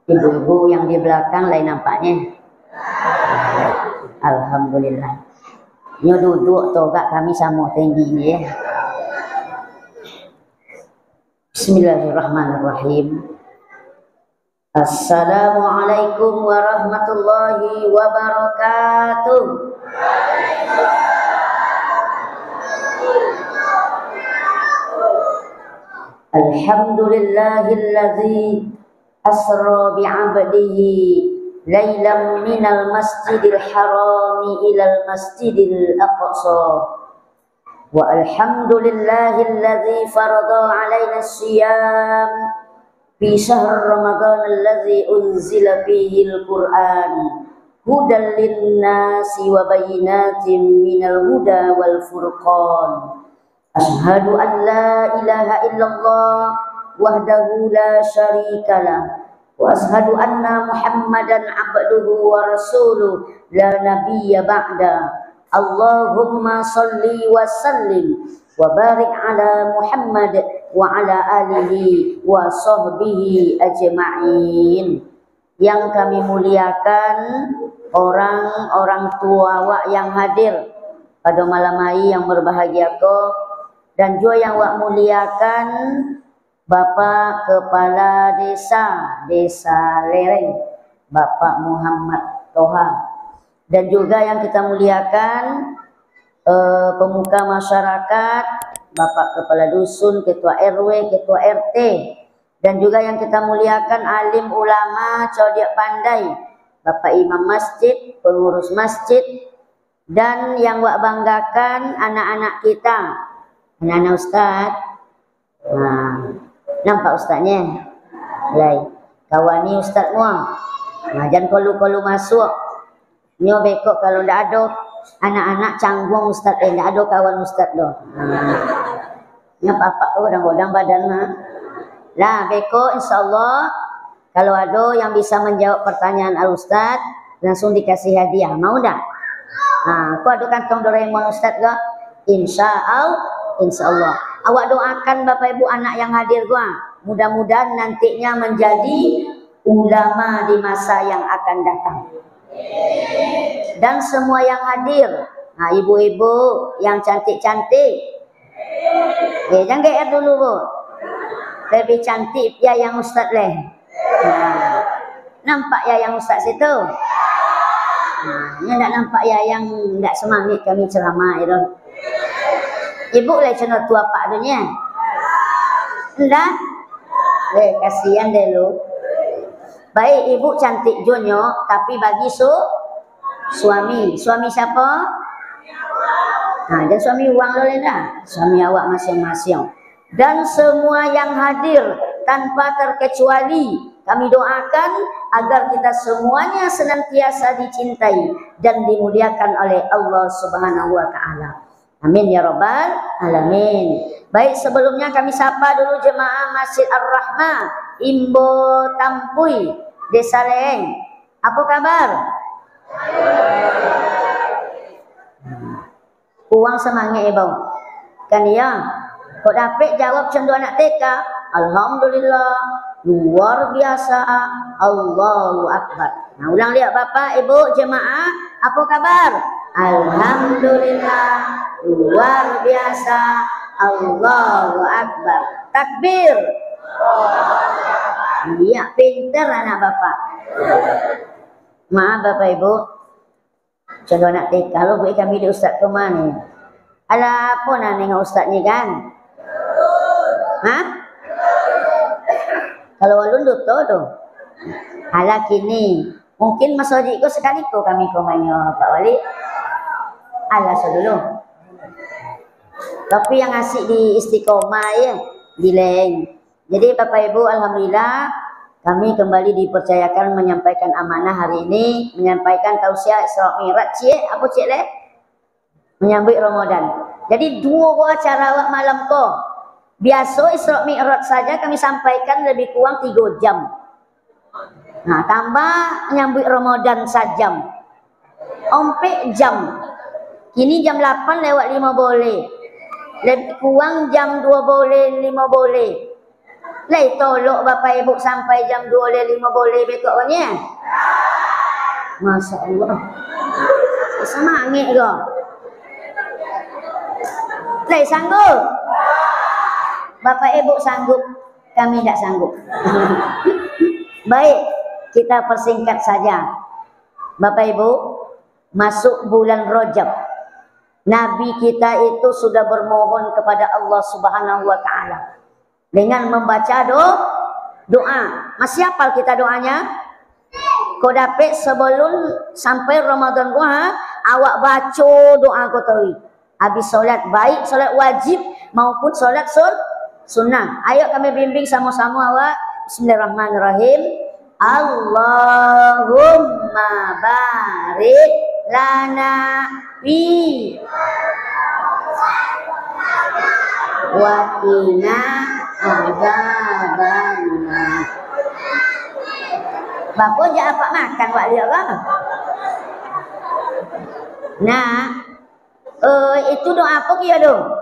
Ibu-ibu yang di belakang lain nampaknya. Alhamdulillah. Nyo duduk togak kami sama tinggi ni ya. Bismillahirrahmanirrahim. Assalamualaikum warahmatullahi wabarakatuh. Alhamdulillahilladzi asra bi'abdihi lailam minal masjidil harami ilal masjidil aqsa. Wa alhamdulillahilladzi farada alaina siyam fi syahr Ramadan alladzi unzila fihi al-Qur'an hudan lin-nasi wa bayyinatin minal huda wal furqan. Asyhadu an la ilaha illallah wahdahu la syarikalah wa asyhadu anna Muhammadan abduhu wa rasuluh la nabiyya ba'da. Allahumma salli wa sallim wa barik ala Muhammad wa ala alihi wa sahbihi ajma'in. Yang kami muliakan orang-orang tua wak yang hadir pada malam hari yang berbahagia ko, dan juga yang wak muliakan Bapak Kepala Desa Lereng, Bapak Muhammad Toha, dan juga yang kita muliakan pemuka masyarakat, Bapak Kepala Dusun, Ketua RW, Ketua RT, dan juga yang kita muliakan alim ulama, codiak pandai, Bapak Imam Masjid, pengurus masjid, dan yang wak banggakan anak-anak kita, anak-anak Ustaz. Nah, nampak Ustaznya? Lai, kawani Ustaz semua. Nah, jangan kolu-kolu masuk. Nyo bekok kalau ndak ada anak-anak canggung Ustaz, ndak ada kawan Ustaz doh. Nyo apa-apa godang-godang badan ha. Lah bekok insyaallah kalau ada yang bisa menjawab pertanyaan Al-Ustaz langsung dikasih hadiah. Mau ndak? Nah, aku ada kantong Doraemon Ustaz gak? Insyaallah. Awak doakan Bapak Ibu anak yang hadir gua. Mudah-mudahan nantinya menjadi ulama di masa yang akan datang. Dan semua yang hadir, nah ibu-ibu yang cantik-cantik, jangan GR dulu bu, lebih cantik ya yang Ustaz leh. Nah, nampak ya yang Ustaz situ? Nah, ini tidak nampak ya yang tidak semangat kami ceramah itu. Ibu leh cenot tua pak dunia, enggak? Kasihan deh lu. Baik ibu cantik jonyo, tapi bagi suami siapa? Nah, dan suami uang lo lenda, suami awak masing-masing. Dan semua yang hadir tanpa terkecuali kami doakan agar kita semuanya senantiasa dicintai dan dimuliakan oleh Allah Subhanahu wa taala. Amin ya rabbal alamin. Baik, sebelumnya kami sapa dulu jemaah Masjid Ar-Rahmah Imbo Tampui Desa Leng. Apa kabar? Uang semangat ibu. Kan ya? Kok dapat jawab cendu anak TK? Alhamdulillah. Luar biasa. Allahu Akbar. Nah, ulang lihat Bapak, Ibu, jemaah. Apa kabar? Alhamdulillah. Luar biasa. Allahu Akbar. Takbir. Iya, pinter anak Bapak. Maaf Bapak Ibu. Contoh anak TK, kalau buat kami di Ustaz kemana? Ala apa nanya Ustaznya kan? Hah? Kalau walun duto tu. Ala kini. Mungkin Mas Wajib ko sekali ko kami komanya Pak Wali. Ala dulu. Tapi yang asik di Istiqomah ya, di Leng. Jadi Bapak Ibu, alhamdulillah kami kembali dipercayakan menyampaikan amanah hari ini, menyampaikan tausiah Isra Mi'raj, apa cik leh? Menyambut Ramadan. Jadi dua acara awak malam ko. Biasa Isra Mi'raj saja kami sampaikan lebih kurang 3 jam. Nah, tambah menyambut Ramadan sajam. 4 jam. Kini jam 8 lewat 5 boleh. Lebih kurang jam 2 boleh, 5 boleh. Lai tolok Bapak Ibu sampai jam 2.05 boleh bekoknya. Masya Allah. Semangat ke? Lai sanggup? Bapak Ibu sanggup, kami tidak sanggup. Baik, kita persingkat saja. Bapak Ibu, masuk bulan Rajab. Nabi kita itu sudah bermohon kepada Allah Subhanahu wa taala dengan membaca doa. Masih hafal kita doanya? Kau dapat sebelum sampai Ramadan gua, awak baca doa kau tahu. Habis solat, baik solat wajib maupun solat sunnah. Ayo kami bimbing sama-sama awak. Bismillahirrahmanirrahim. Allahumma barik lana fi wa qina adzabannar. Bapak jangan apa makan buat dia kan? Nah, itu doa apa kia do?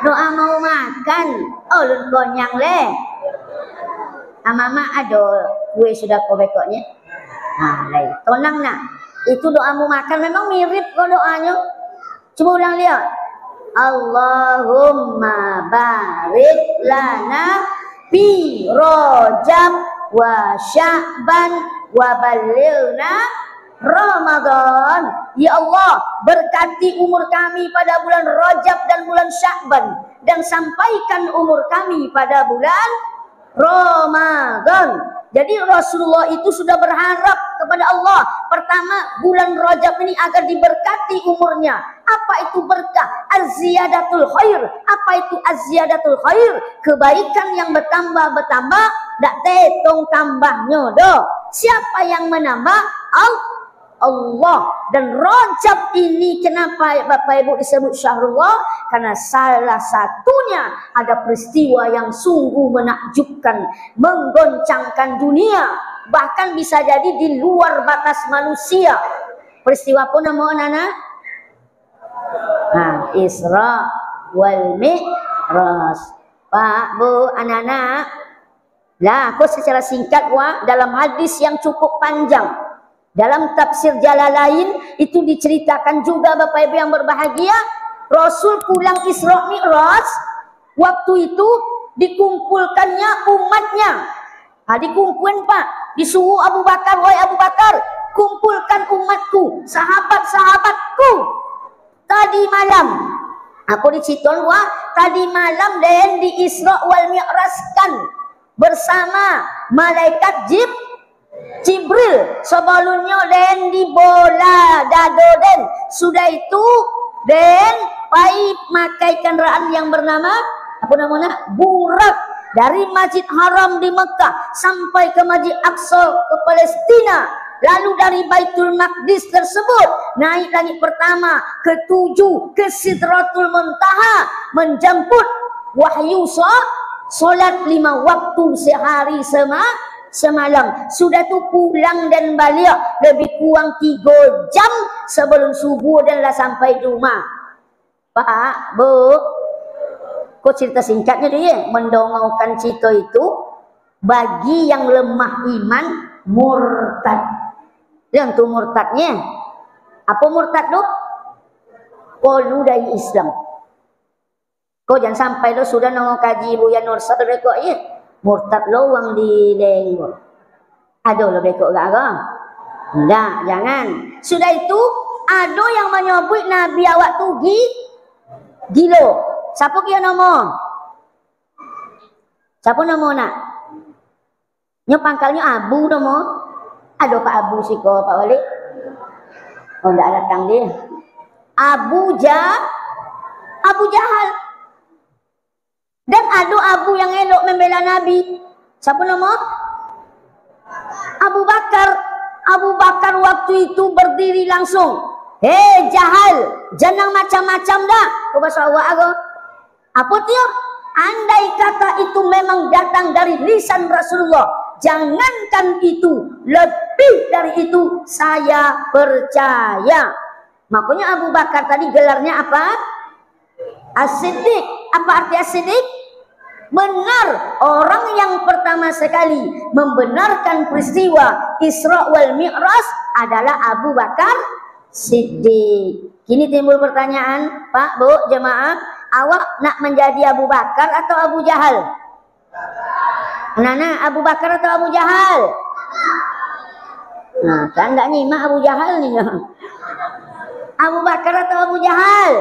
Doa mau makan. Oh, lun konyang leh. Mama ada kue sudah kau bekoknya. Nah, lain. Tonang nak. Itu doa mau makan memang mirip kok doanya. Coba ulang lihat. Allahumma barik lana fi Rajab wa Sya'ban wa balighna Ramadan. Ya Allah, berkati umur kami pada bulan Rajab dan bulan Sya'ban, dan sampaikan umur kami pada bulan Ramadan. Jadi Rasulullah itu sudah berharap kepada Allah. Pertama, bulan Rajab ini agar diberkati umurnya. Apa itu berkah? Az-ziyadatul khair. Apa itu az-ziyadatul khair? Kebaikan yang bertambah-bertambah, tak tetong tambahnya doh. Siapa yang menambah? Allah. Dan Rajab ini kenapa Bapak Ibu disebut Syahrullah? Karena salah satunya ada peristiwa yang sungguh menakjubkan, menggoncangkan dunia, bahkan bisa jadi di luar batas manusia. Peristiwa apa nama anak-anak? Nah, Isra wal Mi'raj. Pak, Bu, anak-anak. Lah, aku secara singkat dalam hadis yang cukup panjang. Dalam tafsir Jalalain itu diceritakan juga Bapak Ibu yang berbahagia, Rasul pulang Isra Mi'raj, waktu itu dikumpulkannya umatnya. Dikumpulkan Pak, disuruh Abu Bakar, wahai Abu Bakar, kumpulkan umatku, sahabat-sahabatku. Tadi malam, aku diciton tadi malam dan di Isra wal Mi'rajkan bersama malaikat Jibril. Sebelumnya den di bola dado den. Sudah itu den pai makai kendaraan yang bernama apa namanya? Burak, dari Masjid Haram di Mekah sampai ke Masjid Aqsa ke Palestina. Lalu dari Baitul Maqdis tersebut naik langit pertama, ke-7 ke Sidratul Muntaha, menjemput wahyu solat 5 waktu sehari semalam. Sudah tu pulang dan balik lebih kurang 3 jam sebelum subuh dan lah sampai di rumah. Pak, Bu, kok cerita singkatnya dia mendongaukan cerita itu bagi yang lemah iman murtad. Yang tu murtadnya apa murtad tu? Kolu dari Islam. Kau jangan sampai lo sudah nongol kaji Buya Nur Sadar kok ya. Murtad lo wang di lenggo. Ada lo bekok gak kan? Enggak, jangan. Sudah itu ada yang menyebut Nabi awak tu gilo. Siapa kia nama? Siapa nama nak? Nya pangkalnya Abu nama. Ada Pak Abu sih kok Pak Wali. Oh enggak datang dia. Abu Jahal. Dan ada Abu yang elok membela Nabi. Siapa nama? Abu Bakar. Abu Bakar waktu itu berdiri langsung. Hei Jahal, jangan macam-macam dah. Kau bahasa awak aku. Apa dia? Andai kata itu memang datang dari lisan Rasulullah, jangankan itu, lebih dari itu saya percaya. Makanya Abu Bakar tadi gelarnya apa? As-Siddiq. Apa arti As-Siddiq? Benar, orang yang pertama sekali membenarkan peristiwa Isra wal Mi'raj adalah Abu Bakar Siddiq. Kini timbul pertanyaan, Pak, Bu, jemaah, awak nak menjadi Abu Bakar atau Abu Jahal? Anak-anak, Abu Bakar atau Abu Jahal? Nah, kan enggak nyimak Abu Jahal nih. Abu Bakar atau Abu Jahal?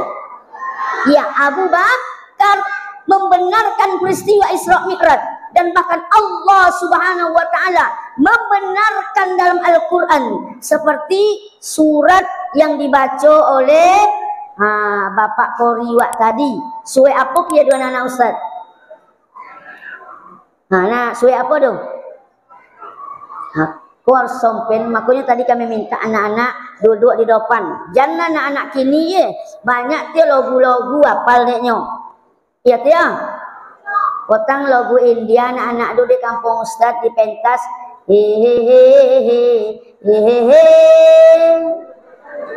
Ya, Abu Bakar membenarkan peristiwa Isra Mi'raj, dan bahkan Allah Subhanahu wa taala membenarkan dalam Al-Qur'an seperti surat yang dibaca oleh Bapak Koriwak tadi. Suai apa ya dua anak Ustaz? Nah, suai apa tu? Aku harus sompen, makanya tadi kami minta anak-anak duduk di depan. Jangan anak-anak kini ye, banyak dia logo-logo apal deknya. Iya tiang. Potang logo India, anak-anak duduk di kampung Ustaz di pentas. Hehehe, hehehe,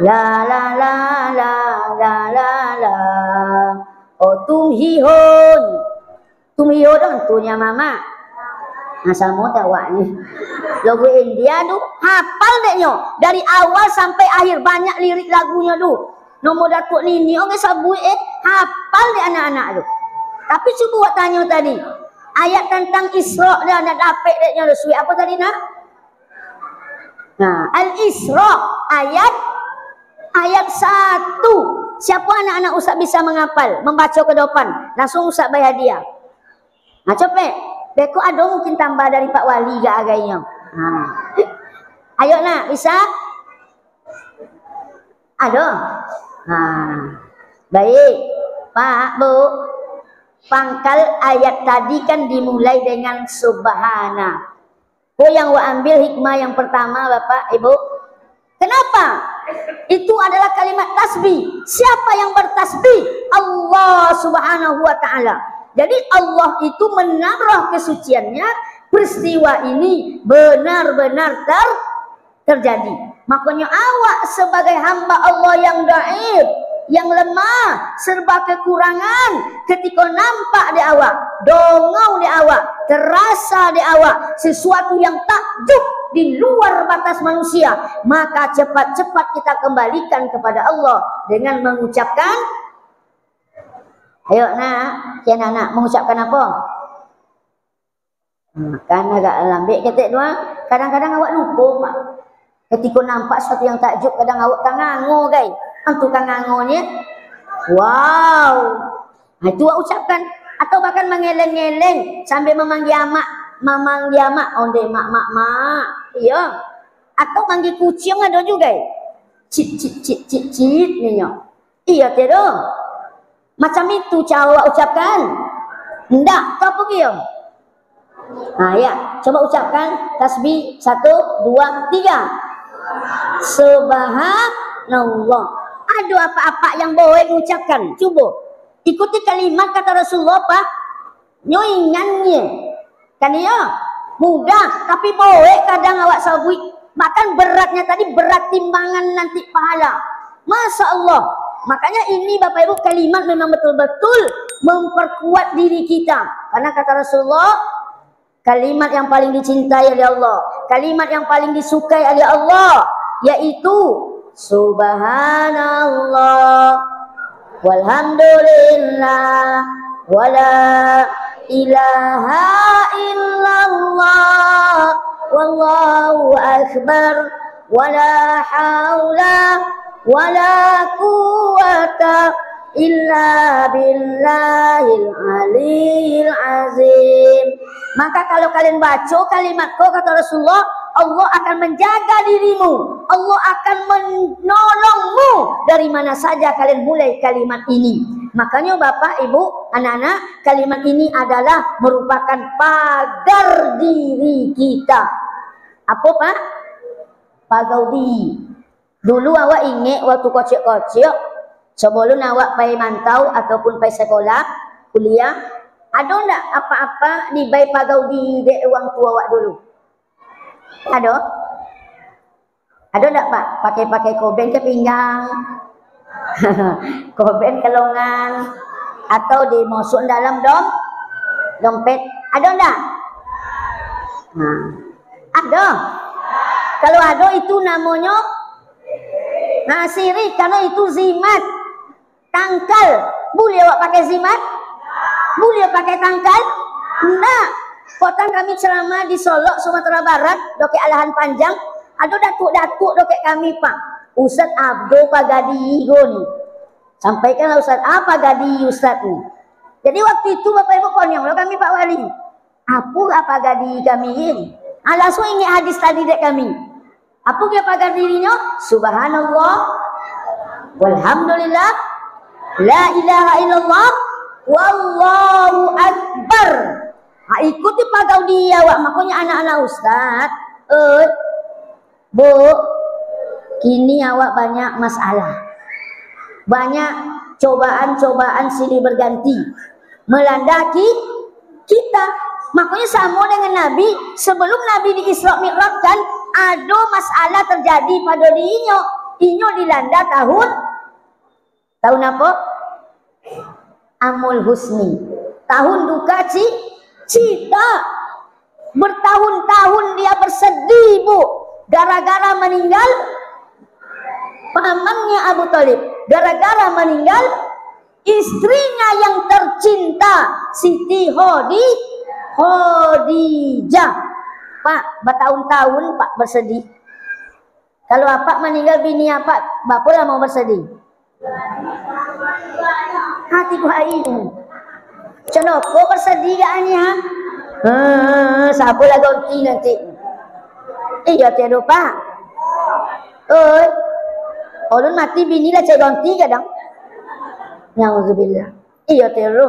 la la la la la la la. Oh tum hi hon dong tunya mama. Asal mau tahu ni. Logo India tu hafal deknya dari awal sampai akhir, banyak lirik lagunya tu. Nomor Datuk Nini orang sabui hafal di anak-anak tu. Tapi cuba buat tanya tadi, ayat tentang Isra dan dapet deknya tu suai apa tadi nak? Nah, Al-Isra ayat 1. Siapa anak-anak Ustaz bisa menghafal, membaca ke depan? Langsung Ustaz bayar hadiah. Nah, cepet. Beko ada mungkin tambah dari Pak Wali ke agaknya. Ayo nak, bisa? Ada? Baik. Pak, Bu. Pangkal ayat tadi kan dimulai dengan subhana. Yang ambil hikmah yang pertama Bapak, Ibu. Kenapa? Itu adalah kalimat tasbih. Siapa yang bertasbih? Allah Subhanahu wa taala. Jadi Allah itu menaruh kesuciannya, peristiwa ini benar-benar terjadi. Makanya awak sebagai hamba Allah yang dhaif, yang lemah, serba kekurangan, ketika nampak di awak, dongau di awak, terasa di awak sesuatu yang takjub di luar batas manusia, maka cepat-cepat kita kembalikan kepada Allah dengan mengucapkan, ayo nak, kian anak mengucapkan apa? Kan agak lambik ketik dua. Kadang-kadang awak lupa, Pak. Ketika nampak sesuatu yang takjub, kadang awak tangango, guys. Antu kangangonya, wow. Nah, itu awak ucapkan. Atau bahkan mengeleng-eleng sambil memanggil mak, memanggil mak, onde mak. Iya. Atau manggil kucing ada juga. Cit nih. Iya tidak. Macam itu cara awak ucapkan. Ndak, kau pergi ya. Ya, coba ucapkan tasbih 1, 2, 3. Subhanallah. Ada apa-apa yang boleh mengucapkan? Coba. Ikuti kalimat kata Rasulullah, Pak. Nyoingannya. Kan ya? Mudah, tapi boleh kadang awak sabui. Bahkan beratnya tadi berat timbangan nanti pahala. Masya Allah. Makanya ini Bapak Ibu kalimat memang betul-betul memperkuat diri kita. Karena kata Rasulullah, kalimat yang paling dicintai oleh Allah, kalimat yang paling disukai oleh Allah, yaitu Subhanallah, walhamdulillah, wala ilaha illallah, wallahu akbar, wala haula wala quwata illa billahil aliyil azim. Maka kalau kalian baca kalimatku kata Rasulullah, Allah akan menjaga dirimu, Allah akan menolongmu dari mana saja kalian mulai kalimat ini. Makanya Bapak, Ibu, anak-anak, kalimat ini adalah merupakan pagar diri kita. Apa Pak? Pagar diri. Dulu awak ingat waktu kocok-kocok sebelum awak pergi mantau ataupun pergi sekolah, kuliah, ada enggak apa-apa di bayi pagau di uang tua awak dulu? Ada? Ada enggak Pak? Pakai koben ke pinggang, koben ke lengan, atau dimasuk dalam Dompet ada enggak? Nah, ada. Kalau ada itu namanya sirik, karena itu zimat. Tangkal. Boleh awak pakai zimat? Boleh pakai tangkal? Enggak. Potang kami ceramah di Solok, Sumatera Barat, doke alahan panjang, ada datuk-datuk doke kami Pak. Ustaz Abdo Pagadi ni. Sampaikanlah Ustaz, apa Gadi Ustaz ni? Jadi waktu itu Bapak Ibu konyong lo kami Pak Wali. Apa Gadi kami ini? Langsung ingat hadis tadi dek kami. Apa dia pagar dirinya? Subhanallah, walhamdulillah, la ilaha illallah, wallahu akbar. Ikuti pagau dia wak. Makanya anak-anak Ustaz, Bu, kini awak banyak masalah, banyak cobaan-cobaan silih berganti melanda kita. Makanya sama dengan Nabi, sebelum Nabi di Isra Mi'raj kan ada masalah terjadi pada dirinya. Inyo dilanda tahun apa? Amul Husni. Tahun duka cita. Bertahun-tahun dia bersedih, Bu, gara-gara meninggal pamannya Abu Thalib, gara-gara meninggal istrinya yang tercinta Siti Khadijah. Pak, bertahun-tahun Pak bersedih. Kalau Pak meninggal bini Pak, Bapak lah mau bersedih. Hatiku ini. Cenoko bersedih gak ni ha? Siapa lah ganti nanti? Iya tiada Pak. Orang mati bini lah cek ganti kadang. Nauzubillah. Iya tiada.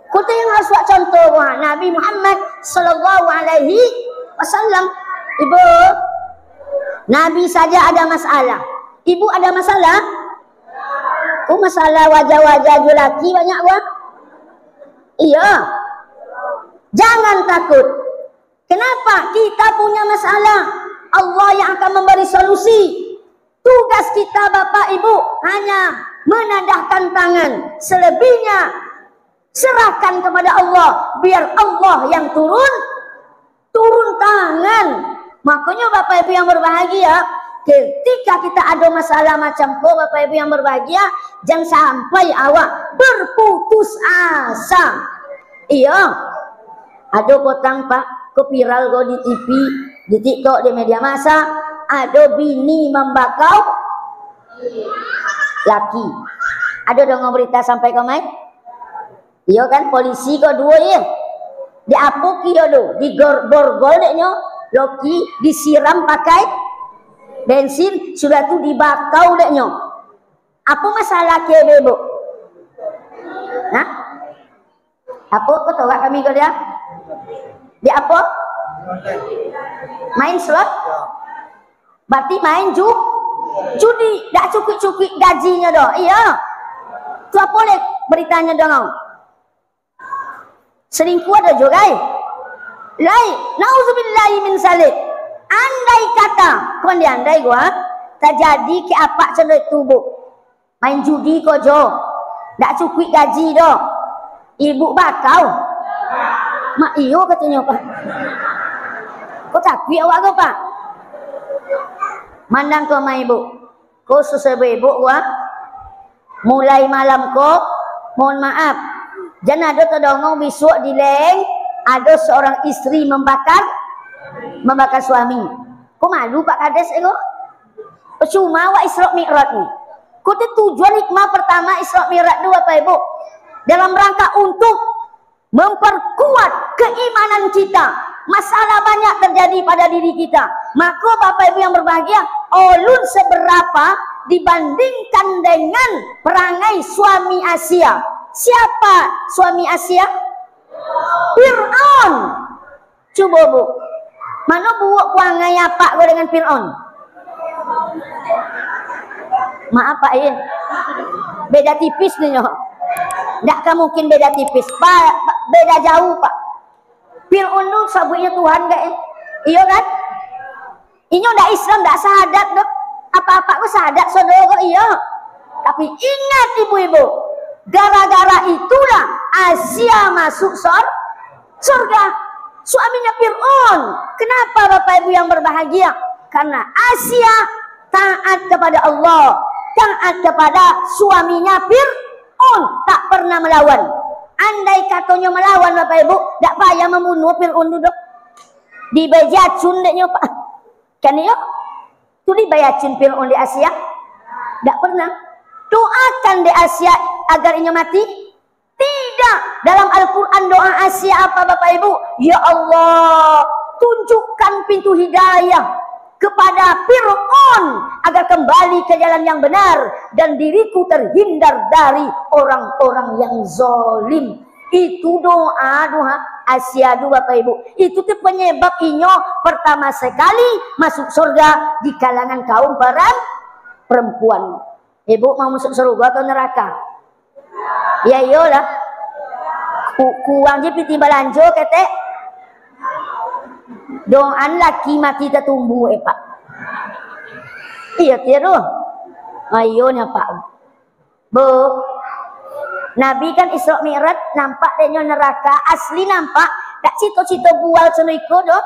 Kita yang harus buat contoh Nabi Muhammad sallallahu alaihi wasallam. Ibu, Nabi saja ada masalah. Ibu ada masalah? Masalah wajah-wajah lelaki banyak buat. Iya. Jangan takut. Kenapa? Kita punya masalah. Allah yang akan memberi solusi. Tugas kita Bapak Ibu hanya menadahkan tangan. Selebihnya serahkan kepada Allah. Biar Allah yang turun tangan. Makanya Bapak Ibu yang berbahagia, ketika kita ada masalah macam itu, Bapak Ibu yang berbahagia, jangan sampai awak berputus asa. Iya. Ada potang Pak, ke viral go di TV, di TikTok, di media massa, ada bini membakau laki. Ada dong berita sampai ke mai? Iya kan, polisi kok dua ya. Di apuk iya do, di borgol deknya, loki disiram pakai bensin, sudah tu dibakau deknya. Apa masalah ke Bu? Hah? Apa kau tahu kami kau dia? Di apa? Main slot? Berarti main judi. Tak cukup-cukup gajinya doh. Iya. Tu apa boleh beritanya dong? Selingkuh ada juga. Nauzubillahi min salik. Andai kata, kau ni andai gua terjadi ke apa cenderung tubuh. Main judi kau jo. Tak cukup gaji doh. Ibu bakau. Mak iyo katanya Pak. Kau takut awak kau Pak? Mandang kau sama ibu. Kau susah ibu gua. Mulai malam kau, mohon maaf. Jangan ada terdongong besok di leng ada seorang istri membakar suami. Kau malu Pak Kades ego? Percuma awak Isra Mi'raj ni. Kau tu tujuan hikmah pertama Isra Mi'raj tu Bapak Ibu. Dalam rangka untuk memperkuat keimanan kita. Masalah banyak terjadi pada diri kita. Maka Bapak Ibu yang berbahagia, ulun seberapa dibandingkan dengan perangai suami Asia. Siapa suami Asia? Fir'aun. Coba Bu, mana buat perangai apa gue dengan Fir'aun? Maaf Pak Iin, beda tipis nih nyoh. Tak mungkin beda tipis, beda jauh Pak. Fir'aun tu sabutnya Tuhan gak ya? Iya kan? Inyo dah Islam, dah sahadat dok. Apa-apa ku sahadat saudara iya. Tapi ingat ibu-ibu, gara-gara itulah Asia masuk surga. Suaminya Fir'aun. Kenapa Bapak Ibu yang berbahagia? Karena Asia taat kepada Allah, taat kepada suaminya Fir'aun, tak pernah melawan. Andai katanya melawan Bapak Ibu, tak payah membunuh Fir'aun duduk. Dibayacun deknya Pak. Kan ya? Tu dibayacun Fir'aun di Asia? Tak pernah. Doakan di Asia agar inya mati? Tidak. Dalam Al-Quran doa Asia apa Bapak Ibu? Ya Allah, tunjukkan pintu hidayah kepada Fir'aun agar kembali ke jalan yang benar dan diriku terhindar dari orang-orang yang zalim. Itu doa Asia Bapak Ibu. Itu tuh penyebab inyo pertama sekali masuk surga di kalangan kaum perempuan. Ibu mau masuk surga atau neraka? Ya iyalah. Kuang je piti balanjo kete. Doan laki mati tertumbuh Pak. Iya tiru. Ayonya Pak. Bu. Nabi kan Isra Mi'raj nampak denyo neraka asli nampak. Tak cito-cito bual sono iko doh.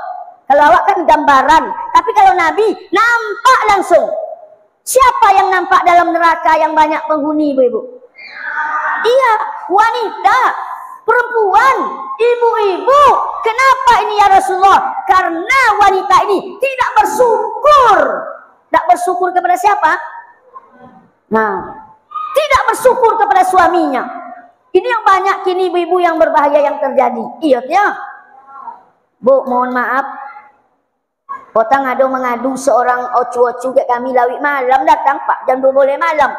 Kalau awak kan gambaran, tapi kalau Nabi nampak langsung. Siapa yang nampak dalam neraka yang banyak penghuni Ibu-ibu? Iya, wanita, perempuan, ibu-ibu. Kenapa ini ya Rasulullah? Karena wanita ini tidak bersyukur. Tidak bersyukur kepada siapa? Nah, tidak bersyukur kepada suaminya. Ini yang banyak kini ibu-ibu yang berbahaya yang terjadi. Iya ya. Bu, mohon maaf. Potang mengadu seorang ocu-ocu ke kami lawik malam datang Pak jam 12 malam.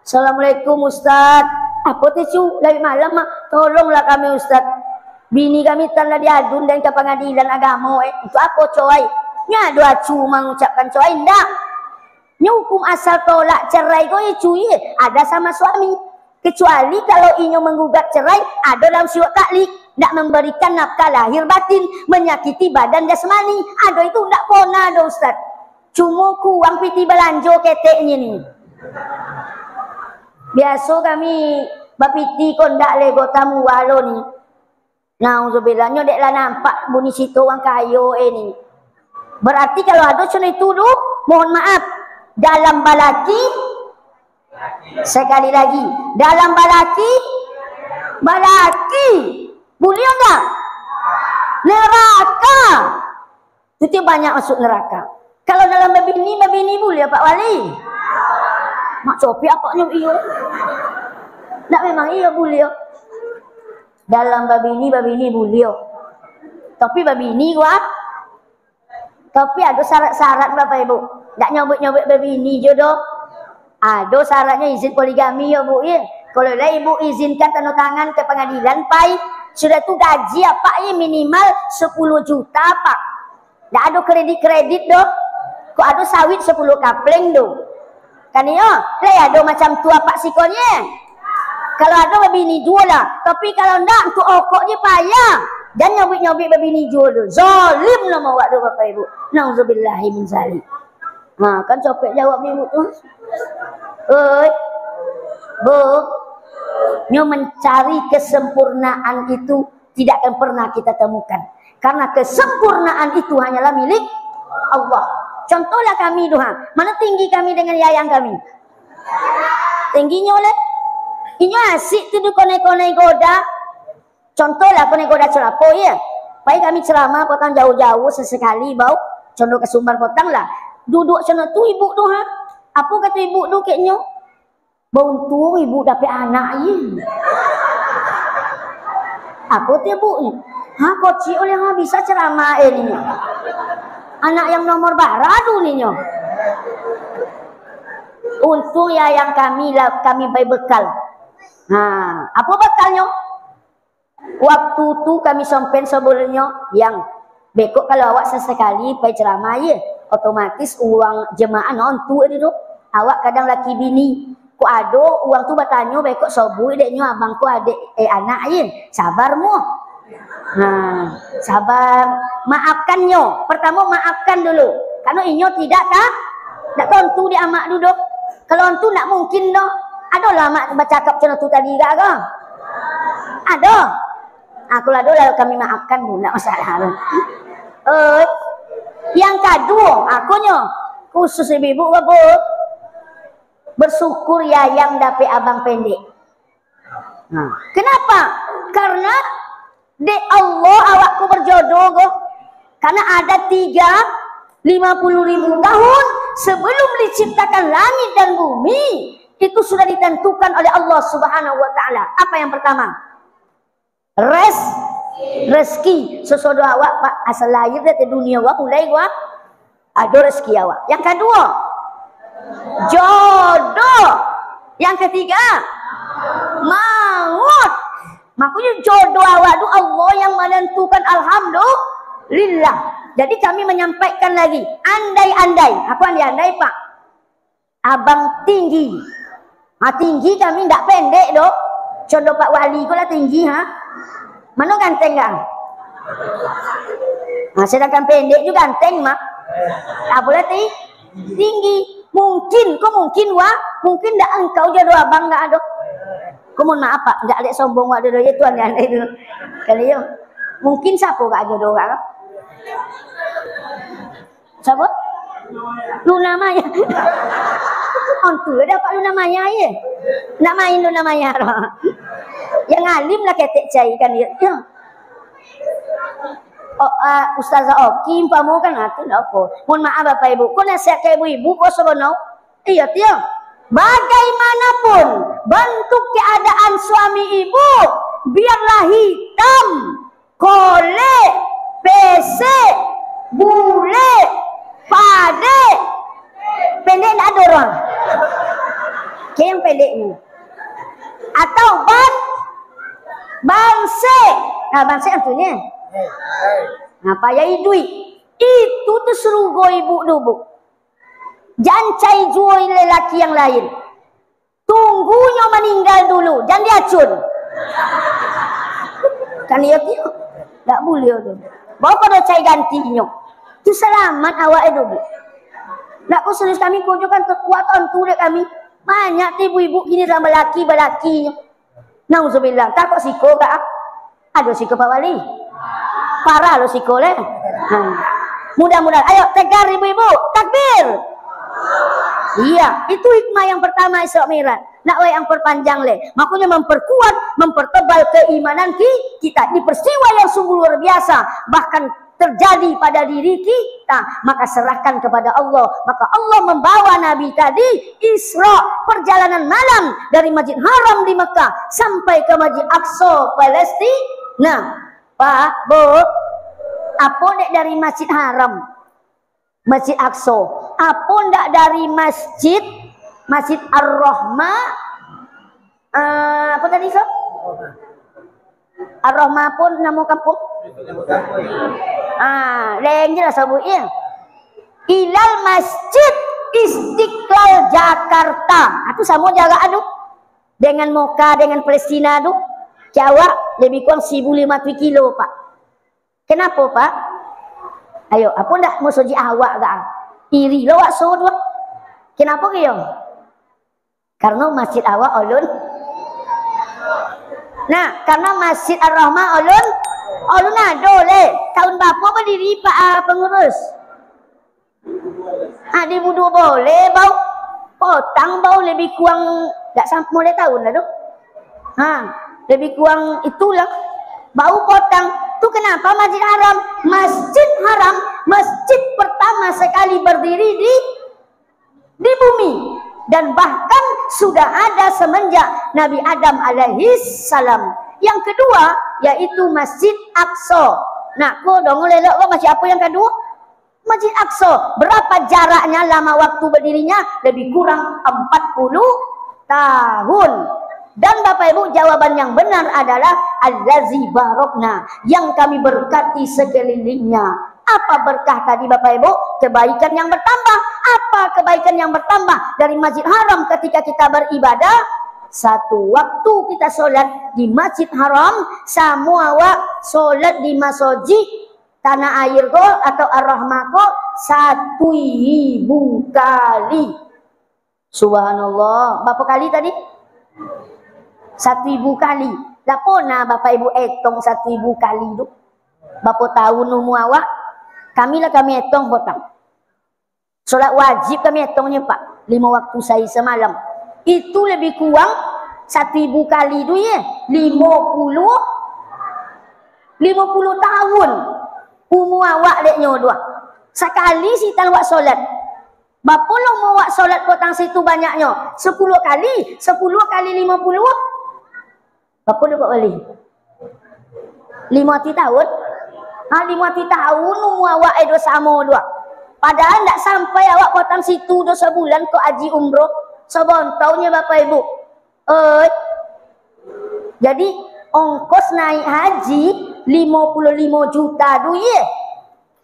Assalamualaikum Ustaz. Apa tu lawik malam mak? Tolonglah kami Ustaz. Bini kami telah diadun dan ke pengadilan agama. Untuk apa coy? Ngadu acu mengucapkan coy ndak. Ini hukum asal tolak cerai kau cuy ada sama suami. Kecuali kalau inyo menggugat cerai ada dalam surat taklik. Tidak memberikan nafkah lahir batin, menyakiti badan jasmani. Ada itu tidak pernah ada Ustaz. Cuma kuang piti belanjo keteknya ni. Biasa kami bapiti kondak lego tamu walo ni. Nauzubillah dek lah nampak bunyi situ orang kayo ni. Berarti kalau ada cuma itu dulu, mohon maaf. Dalam balaki, sekali lagi. Dalam balaki, boleh enggak? Neraka. Itu banyak masuk neraka. Kalau dalam babini boleh Pak Wali? Mak copi apanya iyo? Tak memang iyo boleh. Dalam babini boleh. Tapi babini gua. Tapi ada syarat-syarat Bapak Ibu. Tak nyobot-nyobot babini jodoh. Ada syaratnya izin poligami ya Bu ya. Kalau lah ibu izinkan tanda tangan ke pengadilan pai sudah tu gaji apa ya minimal 10 juta Pak. Tak ada kredit doh. Kok ada sawit 10 kapleng doh. Kan ya, lah ada macam tu apa sikonnya. Kalau ada babini dua lah. Tapi kalau ndak tu okoknya payah. Dan nyobit-nyobit babini dua doh. Zalim lah mau doh Bapak Ibu. Nauzubillahi min zalik. Ha, kan copet jawab ibu tu. Oi. Bu, nyo mencari kesempurnaan itu tidak akan pernah kita temukan. Karena kesempurnaan itu hanyalah milik Allah. Contohlah kami doa. Mana tinggi kami dengan yayang kami? Tingginya oleh? Ini asik tu kone-kone goda. Contohlah kone goda celapo ya. Pai kami ceramah potang jauh-jauh sesekali bau. Contoh ke Sumbar potang lah. Duduk sana tu ibu doa. Apa kata ibu tu keknya? Buntung ibu dapat anak ye. Apa tu ibu ni? Ha koci oleh ha bisa ceramah ni. Anak yang nomor baru ni nyo. Untung ya yang kami bayi bekal. Ha, apa bekalnya? Waktu tu kami sampai sebelumnya yang bekok kalau awak sesekali pai ceramah ye, otomatis uang jemaah nontu itu. Awak kadang laki bini ku ado uang tu bertanya baik kok sobui deknya abangku adik anak ain sabarmu. Nah, sabar, maafkannya. Pertama maafkan dulu. Karena inyo tidak tentu dia amak duduk. Kalau tu nak mungkin dah. Ada lah mak bercakap macam tu tadi gak ke? Ada. Aku lalu kami maafkan Bu, enggak masalah. Yang kedua, akunya khusus ibu Bu, bersyukur ya yang dapet abang pendek. Nah, kenapa? Karena de Allah awakku berjodoh kok. Karena ada 50.000 tahun sebelum diciptakan langit dan bumi, itu sudah ditentukan oleh Allah Subhanahu wa taala. Apa yang pertama? Rezeki. Sesuatu awak Pak asal lahir dari dunia awak mulai gua ada rezeki awak. Yang kedua, jodoh. Yang ketiga, maut. Makanya jodoh awak itu Allah yang menentukan, alhamdulillah. Jadi kami menyampaikan lagi, andai-andai, aku andai-andai Pak, abang tinggi. Tinggi kami tidak pendek dok. Jodoh Pak Wali kau lah tinggi ha. Mana ganteng kan? Sedangkan pendek juga ganteng mak. Tak boleh tinggi. Mungkin mungkin tak engkau jodoh abang tak ada. Kau mohon maaf Pak, tak ada sombong ada doa itu andai dulu. Kali ya. Mungkin siapa gak jodoh kak? Siapa? Luna Maya. Ontu dapat Luna Maya ya. Nak main Luna Maya. Yang alim lah ketek cai kan dia. Ustazah Oki pamu kan atu apa? Mohon maaf Bapak Ibu, kau nasihat ke ibu-ibu kau sorono. Iya tiang. Bagaimanapun bentuk keadaan suami ibu, biarlah hitam, kole, pesek, bule, pade, pendek tak ada orang. Kayak yang pendek ni. Atau bangse. Bangse artinya. Payah duit. Itu tu serugo ibu dulu. Jangan cai jual lelaki yang lain. Tunggunya meninggal dulu. Jangan diacun. Kan dia tu. Tak boleh tu. Bawa pada cai gantinya. Tu selamat awak dulu. Nak kau serius kami kunjungkan kekuatan tu dek kami. Banyak ibu-ibu kini sama laki-laki. Nauzubillah. Tak kok siko kak? Ada siko Pak Wali. Parah lo siko leh. Mudah-mudahan. Ayo tegar ibu-ibu. Takbir. Iya, itu hikmah yang pertama Isra Mi'raj. Nak yang perpanjang leh. Makanya memperkuat, mempertebal keimanan kita. Ini peristiwa yang sungguh luar biasa. Bahkan terjadi pada diri kita, maka serahkan kepada Allah. Maka Allah membawa Nabi tadi Isra, perjalanan malam dari Masjid Haram di Mekah sampai ke Masjid Aqsa Palestina. Nah, Pak, Bu, apa dek dari Masjid Haram, Masjid Aqsa? Apa ndak dari Masjid Ar-Rahma? Apa tadi so? Ar-Rahma pun nama kampung. Lain je lah sebutnya. Ilal Masjid Istiqlal Jakarta. Itu sama jaga aduh. Dengan Moka, dengan Palestina aduh. Jawa lebih kurang 1.500 kilo Pak. Kenapa Pak? Ayo, apa ndak mau soji awak gak? Iri lo wak so dua. Kenapa kaya? Karena masjid awak ulun. Nah, karena Masjid Ar-Rahma ulun ada le. Tahun berapa berdiri Pak pengurus? 2002 boleh bau. Potang bau lebih kurang enggak sampai mulai tahun lah tu. Lebih kurang itulah. Bau potang. Tu kenapa Masjid Haram? Masjid Haram, masjid pertama sekali berdiri di bumi, dan bahkan sudah ada semenjak Nabi Adam alaihissalam. Yang kedua yaitu Masjid Aqsa. Nah, kau dong lelok masjid apa yang kedua? Masjid Aqsa. Berapa jaraknya, lama waktu berdirinya? Lebih kurang 40 tahun. Dan Bapak Ibu, jawaban yang benar adalah allazi barokna, yang kami berkati sekelilingnya. Apa berkah tadi Bapak Ibu? Kebaikan yang bertambah. Apa kebaikan yang bertambah dari Masjid Haram ketika kita beribadah? Satu waktu kita sholat di Masjid Haram, semua wak sholat di masjid tanah air ko atau Ar-Rahmah ko 1.000 kali. Subhanallah. Berapa kali tadi? 1.000 kali. Tak pernah bapak ibu etong 1000 kali tu. Berapa tahun umur awak? Kami etong potong. Solat wajib kami etongnya pak. 5 waktu saya semalam. Itu lebih kurang 1000 kali tu ya. 50 tahun. Umur awak deknya dua. Sekali si tan wak solat. Berapa lama wak solat potong situ banyaknya? 10 kali. 10 kali 50. Berapa dapat balik? 50 tahun? 50 tahun umur awak itu sama dua. Padahal tak sampai awak potong situ do sebulan ke haji umroh. Sebontaunya bapak ibu. Jadi ongkos naik haji 55 juta tu ya.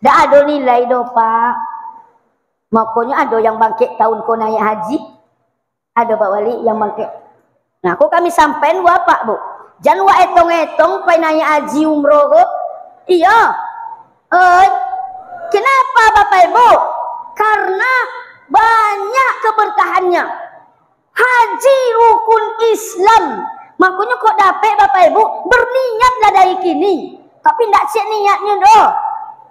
Tak ada nilai do pak. Makanya ada yang bangkit tahun ko naik haji. Ada pak wali yang bangkit. Nah, kok kami sampein bapak bu. Jangan wak etong-etong pai naik haji umroh ko. Iya. Kenapa bapak ibu? Karena banyak keberkahannya. Haji rukun Islam. Makanya kok dapat bapak ibu berniatlah dari kini. Tapi tak siap niatnya doh.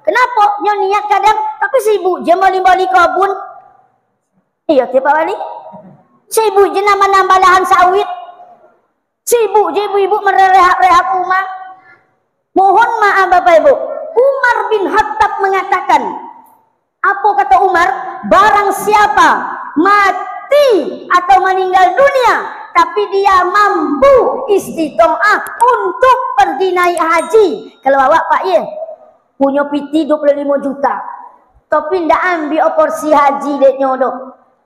Kenapa? Nyo niat kadang tapi sibuk je bali-bali kebun. Iya tiap wali. Sibuk je nambah-nambah lahan sawit. Sibuk je ibu-ibu merehab-rehab rumah. Mohon maaf bapak ibu. Umar bin Khattab mengatakan, apa kata Umar? Barang siapa mati atau meninggal dunia tapi dia mampu istitoah untuk pergi naik haji. Kalau awak pak ya punya piti 25 juta tapi ndak ambil operasi haji deknya doh.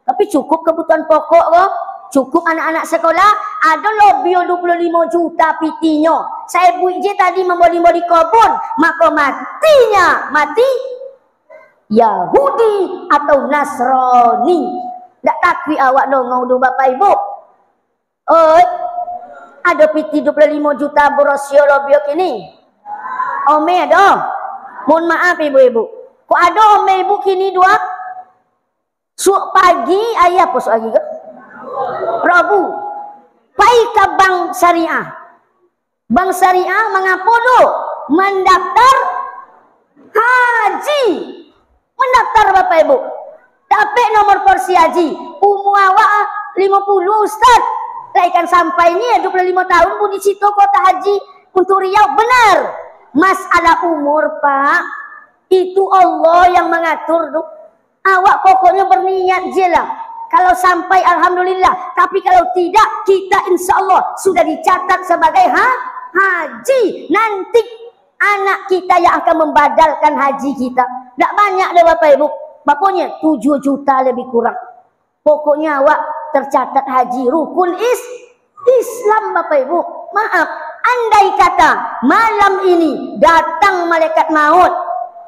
Tapi cukup kebutuhan pokok kok. Cukup anak-anak sekolah, ada lebih 25 juta pitinya. Saya buat je tadi membeli-beli kebun, maka mati Yahudi atau Nasrani. Tak takwi awak dong, bapak ibu. Ada piti 25 juta borosio lebih kini. Ome ada. Mohon maaf ibu-ibu. Kok ada ome ibu kini dua? Suuk pagi ayah pos lagi ke? Rabu pai ke bank syariah. Bank syariah mengapa do? Mendaftar haji. Mendaftar bapak ibu. Dapat nomor porsi haji. Umur awak 50 ustaz. Laikan sampai ni 25 tahun pun di situ kota haji untuk Riau. Benar. Masalah umur pak. Itu Allah yang mengatur do. Awak pokoknya berniat je lah. Kalau sampai alhamdulillah, tapi kalau tidak kita insya Allah sudah dicatat sebagai haji. Nanti anak kita yang akan membadalkan haji kita. Tak banyak deh bapak ibu. Pokoknya 7 juta lebih kurang. Pokoknya awak tercatat haji rukun Islam bapak ibu. Maaf, andai kata malam ini datang malaikat maut.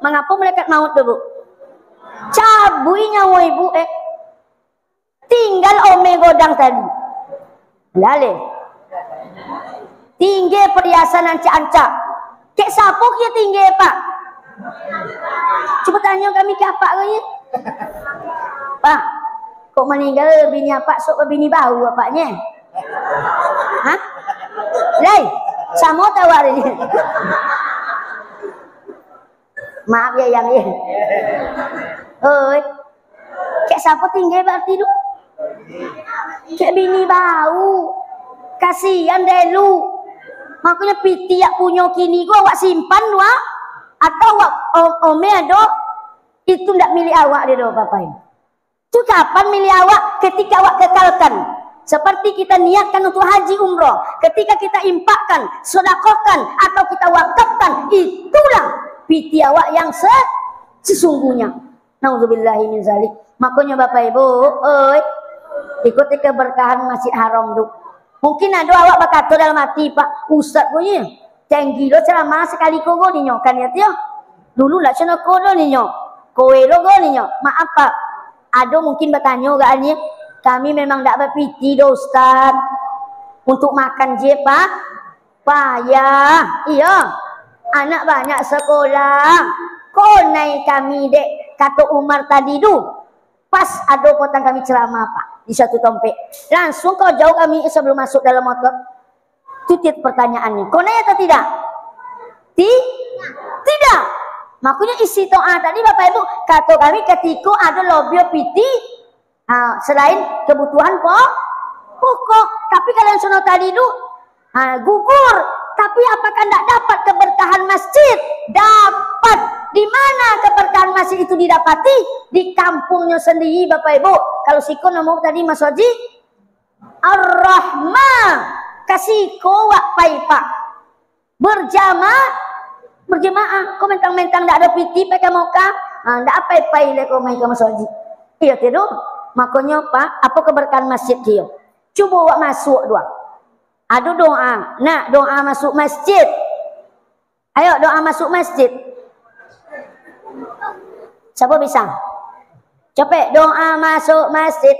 Mengapa malaikat maut tu bu? Cabui nyawa ibu tinggal ome godang tadi. Lale. Tinggi perhiasan ancak-ancak. Kek siapa kia tinggi pak? Coba tanya kami ke apa kaya? Pak, kok meninggal bini apa? Sok ke bini bau apanya? Hah? Lai, sama tahu hari ini. Maaf ya yang ini. Kek siapa tinggi berarti tu? Kayak bini bau. Kasihan deh lu. Makanya piti yang punya kini gua awak simpan wak. Atau awak ome ada. Itu ndak milik awak dia doh bapak ini. Itu kapan milik awak? Ketika awak kekalkan. Seperti kita niatkan untuk haji umroh. Ketika kita impakkan, sedekahkan atau kita wakafkan, itulah piti awak yang sesungguhnya. Nauzubillahi min zalik. Makanya bapak ibu, ikuti keberkahan Masjid Haram tu. Mungkin ada awak berkata dalam hati, Pak Ustaz punya tinggi lo ceramah sekali kogo ni nyok kan ya tiyo. Dulu lah cina kodo ni nyok, kowe logo ni nyok. Maaf Pak, ada mungkin bertanya gaknya, kami memang tak berpiti do Ustaz untuk makan je Pak. Payah, iya. Anak banyak sekolah. Kau naik kami dek kata Umar tadi tu. Pas ada potong kami ceramah Pak di satu tempat. Langsung kau jauh kami sebelum masuk dalam motor. Itu pertanyaannya. Kau nanya atau tidak? Tidak. Makanya isi doa tadi Bapak Ibu, kata kami ketika ada lobio piti, selain kebutuhan pokok. Tapi kalau yang sono tadi itu gugur. Tapi apakah tidak dapat keberkahan masjid? Dapat. Di mana keberkahan masjid itu didapati? Di kampungnya sendiri Bapak Ibu. Kalau siko nomor tadi Mas Oji, Ar-Rahmah. Kasih kowak pak. Berjamaah. Kau mentang-mentang tidak ada piti pakai moka. Tidak apa-apa le kau main ke Mas Oji. Iya tidak. Makanya Pak, apa keberkahan masjid dia? Coba wak masuk dua. Ada doa. Nak doa masuk masjid. Ayo doa masuk masjid. Siapa bisa? Cepet doa masuk masjid.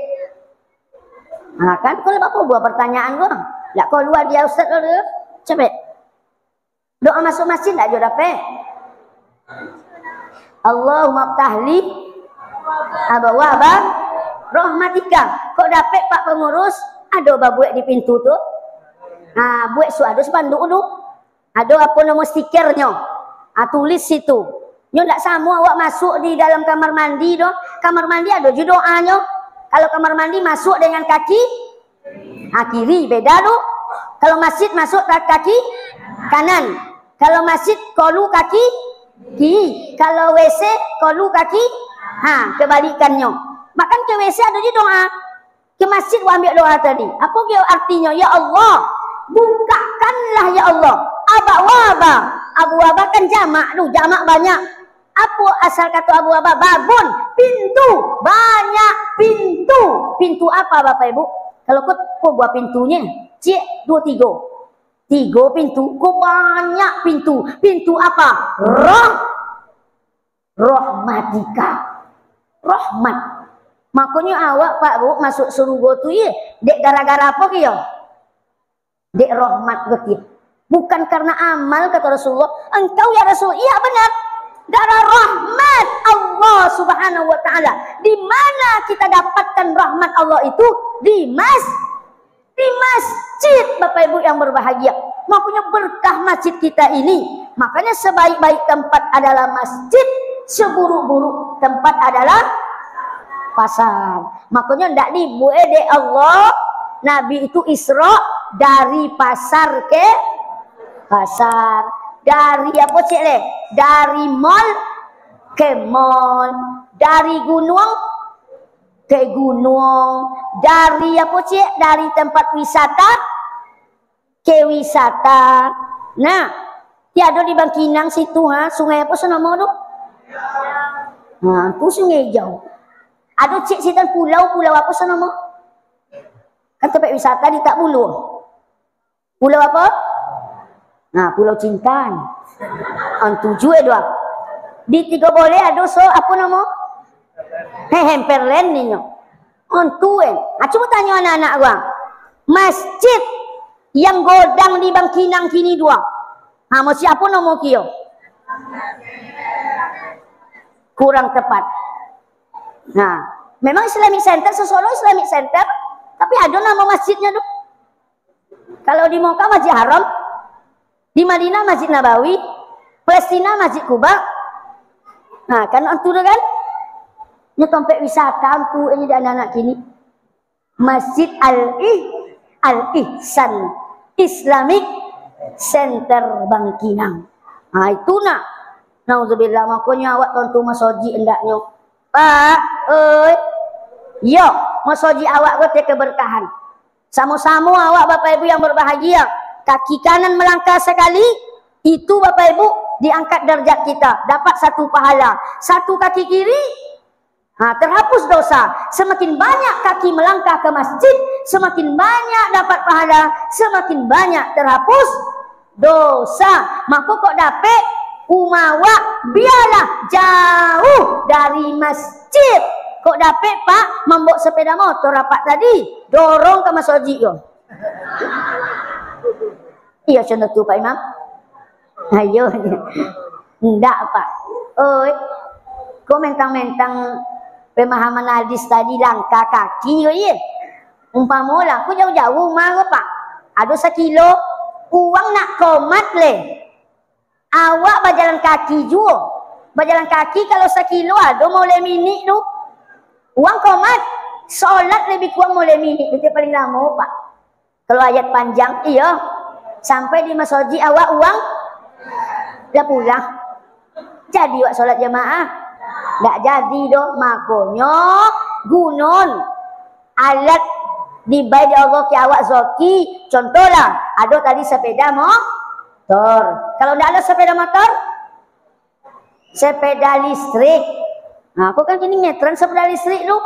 Kan kalau Bapak buat pertanyaan gua. Tak kau luar dia Ustaz dulu. Cepet. Doa masuk masjid tak juga dapat. Allahumma ftahli abwaaba rahmatika. Kau dapat Pak pengurus? Ada babuek di pintu tu. Buat ada spanduk dulu. Ada apa nama stikernya. Tulis situ. Nyo ndak sama awak masuk di dalam kamar mandi doh. Kamar mandi ada juga doanya. Kalau kamar mandi masuk dengan kaki kiri beda doh. Kalau masjid masuk kaki kanan. Kalau masjid kolu kaki kiri. Kalau WC kolu kaki kebalikannya. Makan ke WC ada juga doa. Ke masjid ambil doa tadi. Apa dia artinya? Ya Allah, bukakanlah ya Allah abwaba. Abwaba kan jamak, jamak banyak. Apa asal kata abwaba? Babun, pintu. Banyak pintu. Pintu apa Bapak Ibu? Kalau kau buat pintunya, cik 2 3. 3 pintu, kau banyak pintu. Pintu apa? Rahmatika. Rahmat. Makanya awak Pak Bu masuk surga tu ya, dek gara-gara apa kia? Dek rahmat begitu. Bukan karena amal kata Rasulullah. Engkau ya Rasul, iya benar. Gara rahmat Allah Subhanahu wa taala. Di mana kita dapatkan rahmat Allah itu? Di masjid Bapak Ibu yang berbahagia. Makanya berkah masjid kita ini. Makanya sebaik-baik tempat adalah masjid, seburuk-buruk tempat adalah pasar. Makanya ndak dibuat dek Allah Nabi itu Isra dari pasar ke pasar. Dari apa cik le? Dari mall ke mall. Dari gunung ke gunung. Dari apa cik? Dari tempat wisata ke wisata. Nah, tiada di Bangkinang situ sungai apa nama tu? Tu sungai hijau. Ada cik situ pulau apa nama? Kan tempat wisata di Tak Bulu. Pulau apa? Pulau Cintan. 7 dua. Di 3 boleh ada apa nama? Hemperland ni. Coba tanya anak-anak gua. Masjid yang godang di Bangkinang kini 2. Masih apa nama kio? Kurang tepat. Memang Islamic Center, Solo Islamic Center, tapi ada nama masjidnya tuh. Kalau di Moka Masjid Haram, di Madinah Masjid Nabawi, Palestina Masjid Kuba. Kan itu kan? Ini tempat wisata untuk ini anak-anak kini. Masjid Al-Ihsan Islamic Center Bangkinang. Itu nak. Nauzubillah, makanya awak tonton Mas Oji hendaknya. Pak, yo, Mas Oji awak kau keberkahan. Sama-sama awak Bapak Ibu yang berbahagia. Kaki kanan melangkah sekali, itu Bapak Ibu diangkat derajat kita, dapat 1 pahala. 1 kaki kiri, terhapus dosa. Semakin banyak kaki melangkah ke masjid, semakin banyak dapat pahala, semakin banyak terhapus dosa. Maka kok dapat umawa biarlah jauh dari masjid. Kok dapat Pak membawa sepeda motor rapat tadi, dorong ke Mas Oji yo. Iya contoh tu Pak Imam. Ayo. Enggak Pak. Kau mentang-mentang pemahaman hadis tadi langkah kaki yo ye. Umpamalah aku jauh-jauh rumah Pak. Ada 1 kilo Uang nak komat le. Awak berjalan kaki juga. Berjalan kaki kalau sekilo ada mulai minit tu. Uang komat. Solat lebih kurang mulai minit. Itu paling lama pak. Kalau ayat panjang, iya. Sampai di masjid awak uang. Dah pulang. Jadi awak solat jamaah. Tak jadi doh. Makanya gunun. Alat dibayar di Allah ke awak zoki. Contohlah. Ada tadi sepeda motor. Kalau tidak ada sepeda motor. Sepeda listrik. Nah, aku kan kini ngetren sepeda listrik lu.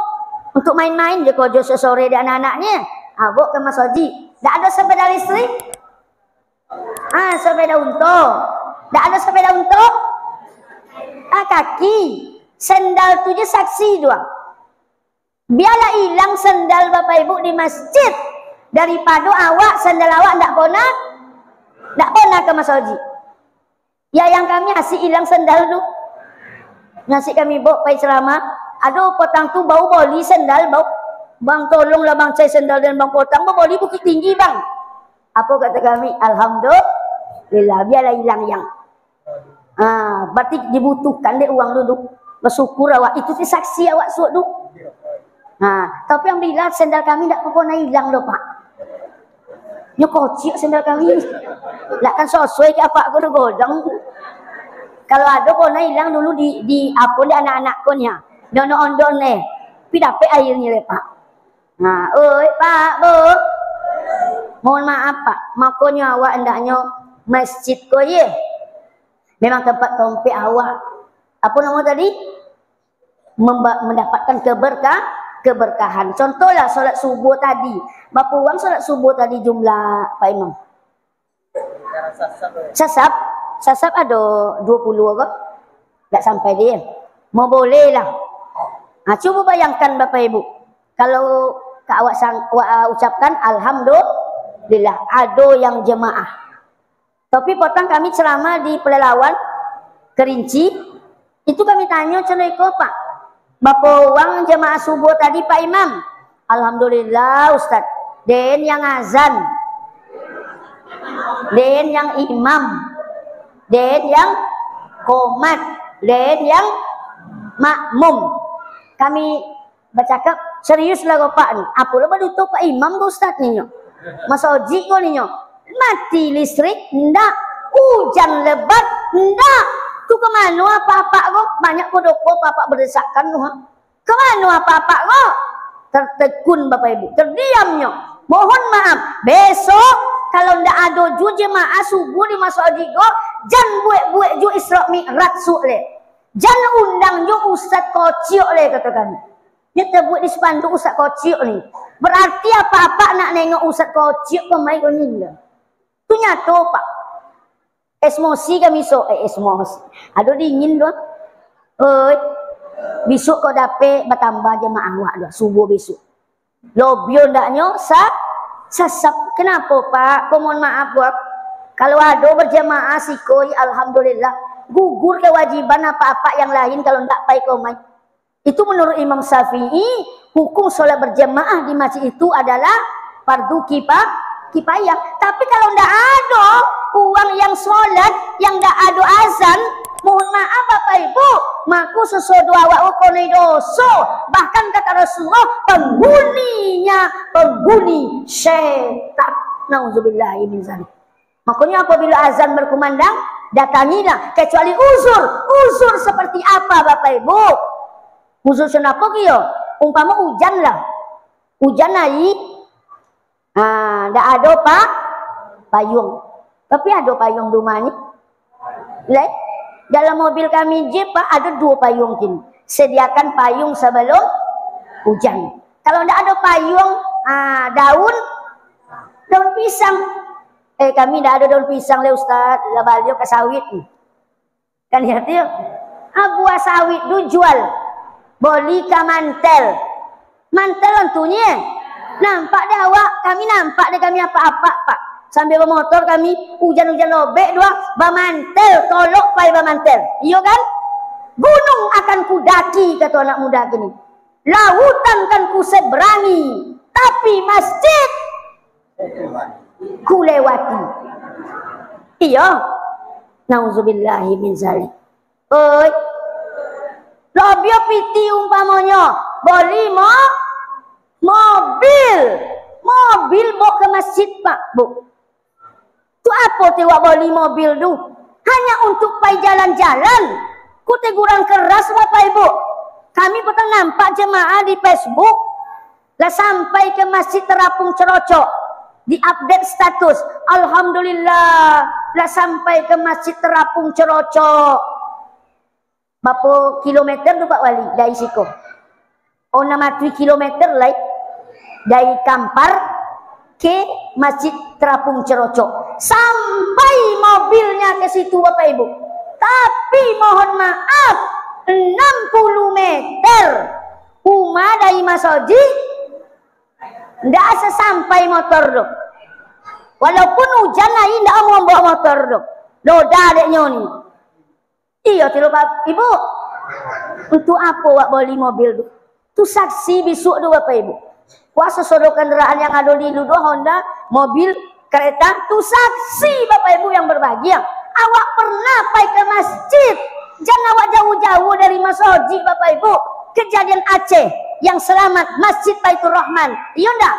Untuk main-main je kau jauh sore di anak-anaknya. Bawa ke masjid. Tak ada sepeda listrik. Sepeda untuk. Tak ada sepeda untuk. Kaki. Sendal tu je saksi doang. Biarlah hilang sendal bapak ibu di masjid. Daripada awak, sendal awak tak pernah ke masjid. Ya yang kami asyik hilang sendal tu. Ngasih kami bawa pai ceramah. Aduh potang tu bau boli sendal bau. Bang tolonglah bang saya sendal dan bang potang boli bukit tinggi bang. Apa kata kami? Alhamdulillah biarlah hilang yang. Berarti dibutuhkan deh uang dulu. Bersyukur awak itu si saksi awak suat tu. Tapi yang bila sendal kami tak pernah hilang loh pak. Nyo kocik sendal kami. Lah kan sesuai ke apa aku godang. Kalau ada pernah hilang dulu di anak-anak konya. Dono ondon nih, pi dapet airnya le pak. Pak, Bu. Mohon maaf pak, makanya awak hendaknya masjid ko ye. Memang tempat tompe awak. Apa nama tadi? Mendapatkan keberkahan. Contohlah solat subuh tadi. Berapa uang solat subuh tadi jumlah Pak Imam? Sasap ada 20 ke? Tak sampai dia. Mau boleh lah. Coba bayangkan Bapak Ibu. Kalau awak ucapkan Alhamdulillah. Ada yang jemaah. Tapi potong kami ceramah di Pelalawan Kerinci. Itu kami tanya Assalamualaikum Pak. Berapa uang jemaah subuh tadi Pak Imam? Alhamdulillah Ustaz. Den yang azan. Den yang imam. Den yang komat. Den yang makmum. Kami bercakap seriuslah kau Pak ni. Apa lah tutup Pak Imam ke Ustaz ni? Masjid kau ni. Mati listrik? Ndak. Hujan lebat? Ndak. Tu ke mana apa-apa kau? Banyak kodoko apa-apa berdesakan tu. Ke mana apa-apa kau? Tertekun Bapak Ibu. Terdiamnya. Mohon maaf. Besok kalau ndak ada ju jemaah subuh di masjid kau, jangan buat-buat ju Isra Mi'raj le. Jangan undang ju Ustaz Kocok le kata kami. Dia terbuat di spanduk Ustaz Kocok ni. Berarti apa-apa nak nengok Ustaz Kocok pemain kau ni. Tu nyata Pak. Esmosi kami esmosi. Ada dingin doang. Besok kau dapat bertambah jemaah awak dah subuh besok. Lobio ndaknya sasap. Kenapa Pak? Kau mohon maaf buat. Kalau ada berjemaah sikoi alhamdulillah. Gugur kewajiban apa-apa yang lain kalau ndak pai komai. Itu menurut Imam Syafi'i, hukum sholat berjemaah di masjid itu adalah fardu kifayah. Tapi kalau ndak ada uang yang sholat, yang ndak ada azan, mohon maaf Bapak Ibu, maku sesuatu awak ukoni dosa. Bahkan kata Rasulullah, penghuni syaitan. Nauzubillahi min zalik. Makanya apabila azan berkumandang, datangilah kecuali uzur seperti apa Bapak Ibu? Uzur kenapa kyo? Umpama hujan lah. Hujan naik. Ndak ada payung. Tapi ada payung rumah ni. Lihat. Dalam mobil kami je Pak ada 2 payung kini. Sediakan payung sebelum hujan. Kalau ndak ada payung, daun pisang. Kami ndak ada daun pisang le Ustaz. Lah balik ke sawit. Kan lihat ya. Buah sawit tu jual. Boli ke mantel. Mantel tentunya. Nampak dah awak. Kami nampak dah kami apa-apa Pak. Sambil bermotor kami hujan-hujan lobek dua. Bamantel. Tolok pai bamantel. Iya kan? Gunung akan kudaki kata anak muda gini. Lautan kan ku seberangi. Tapi masjid ku lewati. Iya. Nauzubillahi min zalik. Oi. Labia piti umpamanya beli mobil. Mobil bawa ke masjid, Pak, Bu. Tu apa tu wak beli mobil tu? Hanya untuk pai jalan-jalan. Ku teguran keras Bapak Ibu. Kami petang nampak jemaah di Facebook. Lah sampai ke Masjid Terapung Cerocok. Di-update status. Alhamdulillah. Lah sampai ke Masjid Terapung Cerocok. Berapa kilometer tu Pak Wali dari siku? Oh, 6 kilometer lah. Dari Kampar ke Masjid Terapung Cerocok. Sampai mobilnya ke situ Bapak Ibu. Tapi mohon maaf, 60 meter rumah dari Mas Oji tidak sesampai motor tu. Walaupun hujan lagi tidak mau bawa motor tu. Loda adiknya ni. Iya tu Bapak Ibu. Untuk apa wak beli mobil tu? Tu saksi besok tu Bapak Ibu. Kuasa sodok kendaraan yang ada di Ludo Honda, mobil, kereta, tu saksi Bapak Ibu yang berbahagia. Awak pernah pergi ke masjid. Jangan awak jauh-jauh dari Mas Oji Bapak Ibu. Kejadian Aceh yang selamat Masjid Baitur Rahman. Iya enggak?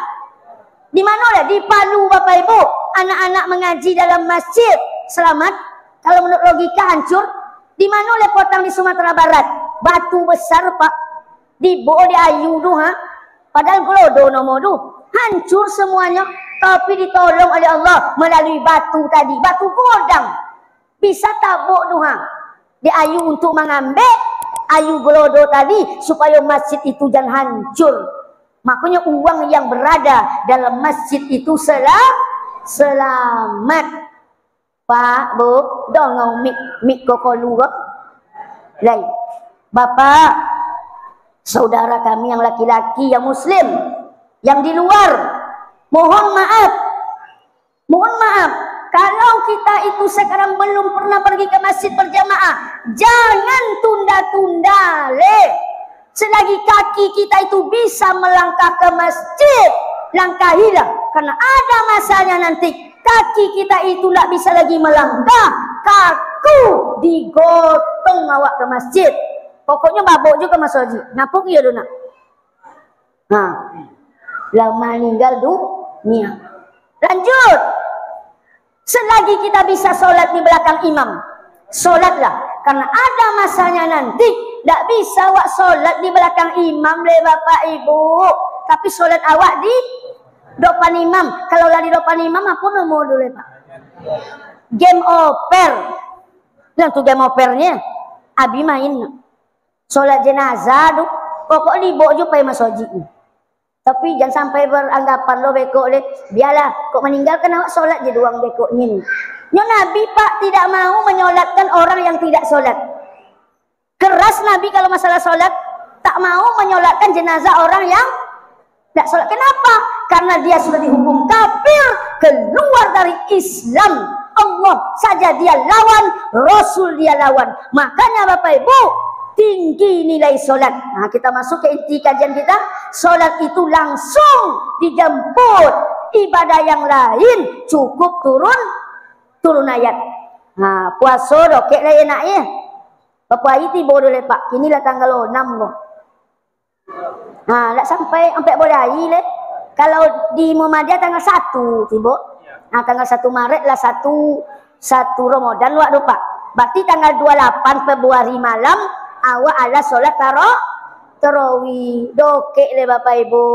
Di mana lah? Di Palu Bapak Ibu. Anak-anak mengaji dalam masjid. Selamat. Kalau menurut logika hancur. Di mana lah potang di Sumatera Barat? Batu besar Pak. Di Bo di Ayu tu ha. Padahal gelodo nomor tu. Hancur semuanya. Tapi ditolong oleh Allah melalui batu tadi. Batu godang. Bisa tabuk tu ha. Di Ayu untuk mengambil Ayu gelodo tadi. Supaya masjid itu jangan hancur. Makanya uang yang berada dalam masjid itu selamat. Pak, Bu, dongong mik kokolu kok. Lai. Bapak, saudara kami yang laki-laki, yang muslim, yang di luar, mohon maaf. Mohon maaf. Kalau kita itu sekarang belum pernah pergi ke masjid berjamaah, jangan tunda-tunda, Le. Selagi kaki kita itu bisa melangkah ke masjid, langkahilah. Karena ada masanya nanti kaki kita itu tidak bisa lagi melangkah, kaku digotong awak ke masjid. Pokoknya babok juga Mas Oji. Napuk ya dona. Nah, lama meninggal dunia. Lanjut. Selagi kita bisa sholat di belakang imam, sholatlah. Karena ada masanya nanti tidak bisa awak sholat di belakang imam, le Bapak Ibu. Tapi sholat awak di depan imam. Kalau lah di depan imam, apa nomor dulu Pak? Game over. Yang tu game overnya, Abi main. Sholat jenazah tu, pokok dibawa juga Mas Oji. Tapi jangan sampai beranggapan lo bekok le. Biarlah kok meninggalkan awak sholat je doang bekoknya ni. Nabi Pak tidak mau menyolatkan orang yang tidak sholat. Keras Nabi kalau masalah sholat. Tak mau menyolatkan jenazah orang yang tidak sholat. Kenapa? Karena dia sudah dihukum kafir, keluar dari Islam. Allah saja dia lawan, Rasul dia lawan. Makanya Bapak Ibu, tinggi nilai solat. Nah, kita masuk ke inti kajian kita. Solat itu langsung dijemput. Ibadah yang lain cukup turun ayat. Nah, puasa dokek lah enak ya. Bapak itu boleh Pak. Inilah tanggal 6 loh. Nah, tak sampai boleh hari le. Kalau di Muhammadiyah tanggal 1 tiba. Nah, tanggal 1 Maret lah 1 Ramadan waktu Pak. Berarti tanggal 28 Februari malam awak ada solat tarawih. Dokek le Bapak Ibu.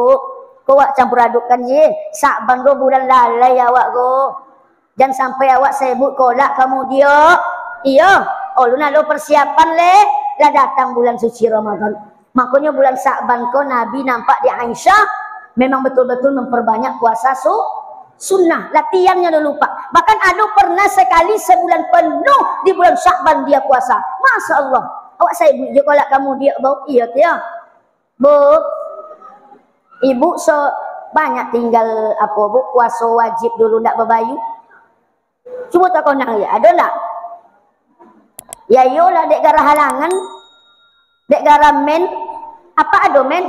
Kau awak campur adukkan je. Sakban 2 bulan lalai awak go. Jangan sampai awak sibuk kolak kamu dia. Iya. Oh lu nak persiapan le. Lah datang bulan suci Ramadan. Makanya bulan Sa'ban ko Nabi nampak di Aisyah memang betul-betul memperbanyak puasa sunnah. Latihannya dulu Pak. Bahkan ada pernah sekali sebulan penuh di bulan Sa'ban dia puasa. Masya Allah. Awak saya bujuk kolak kamu dia bau. Iya dia. Bu. Ibu banyak tinggal apa bu puasa wajib dulu ndak berbayu. Cuba tak kau nang ya. Ada ndak? Ya yolah dek gara halangan. Dek gara men. Apa ada men?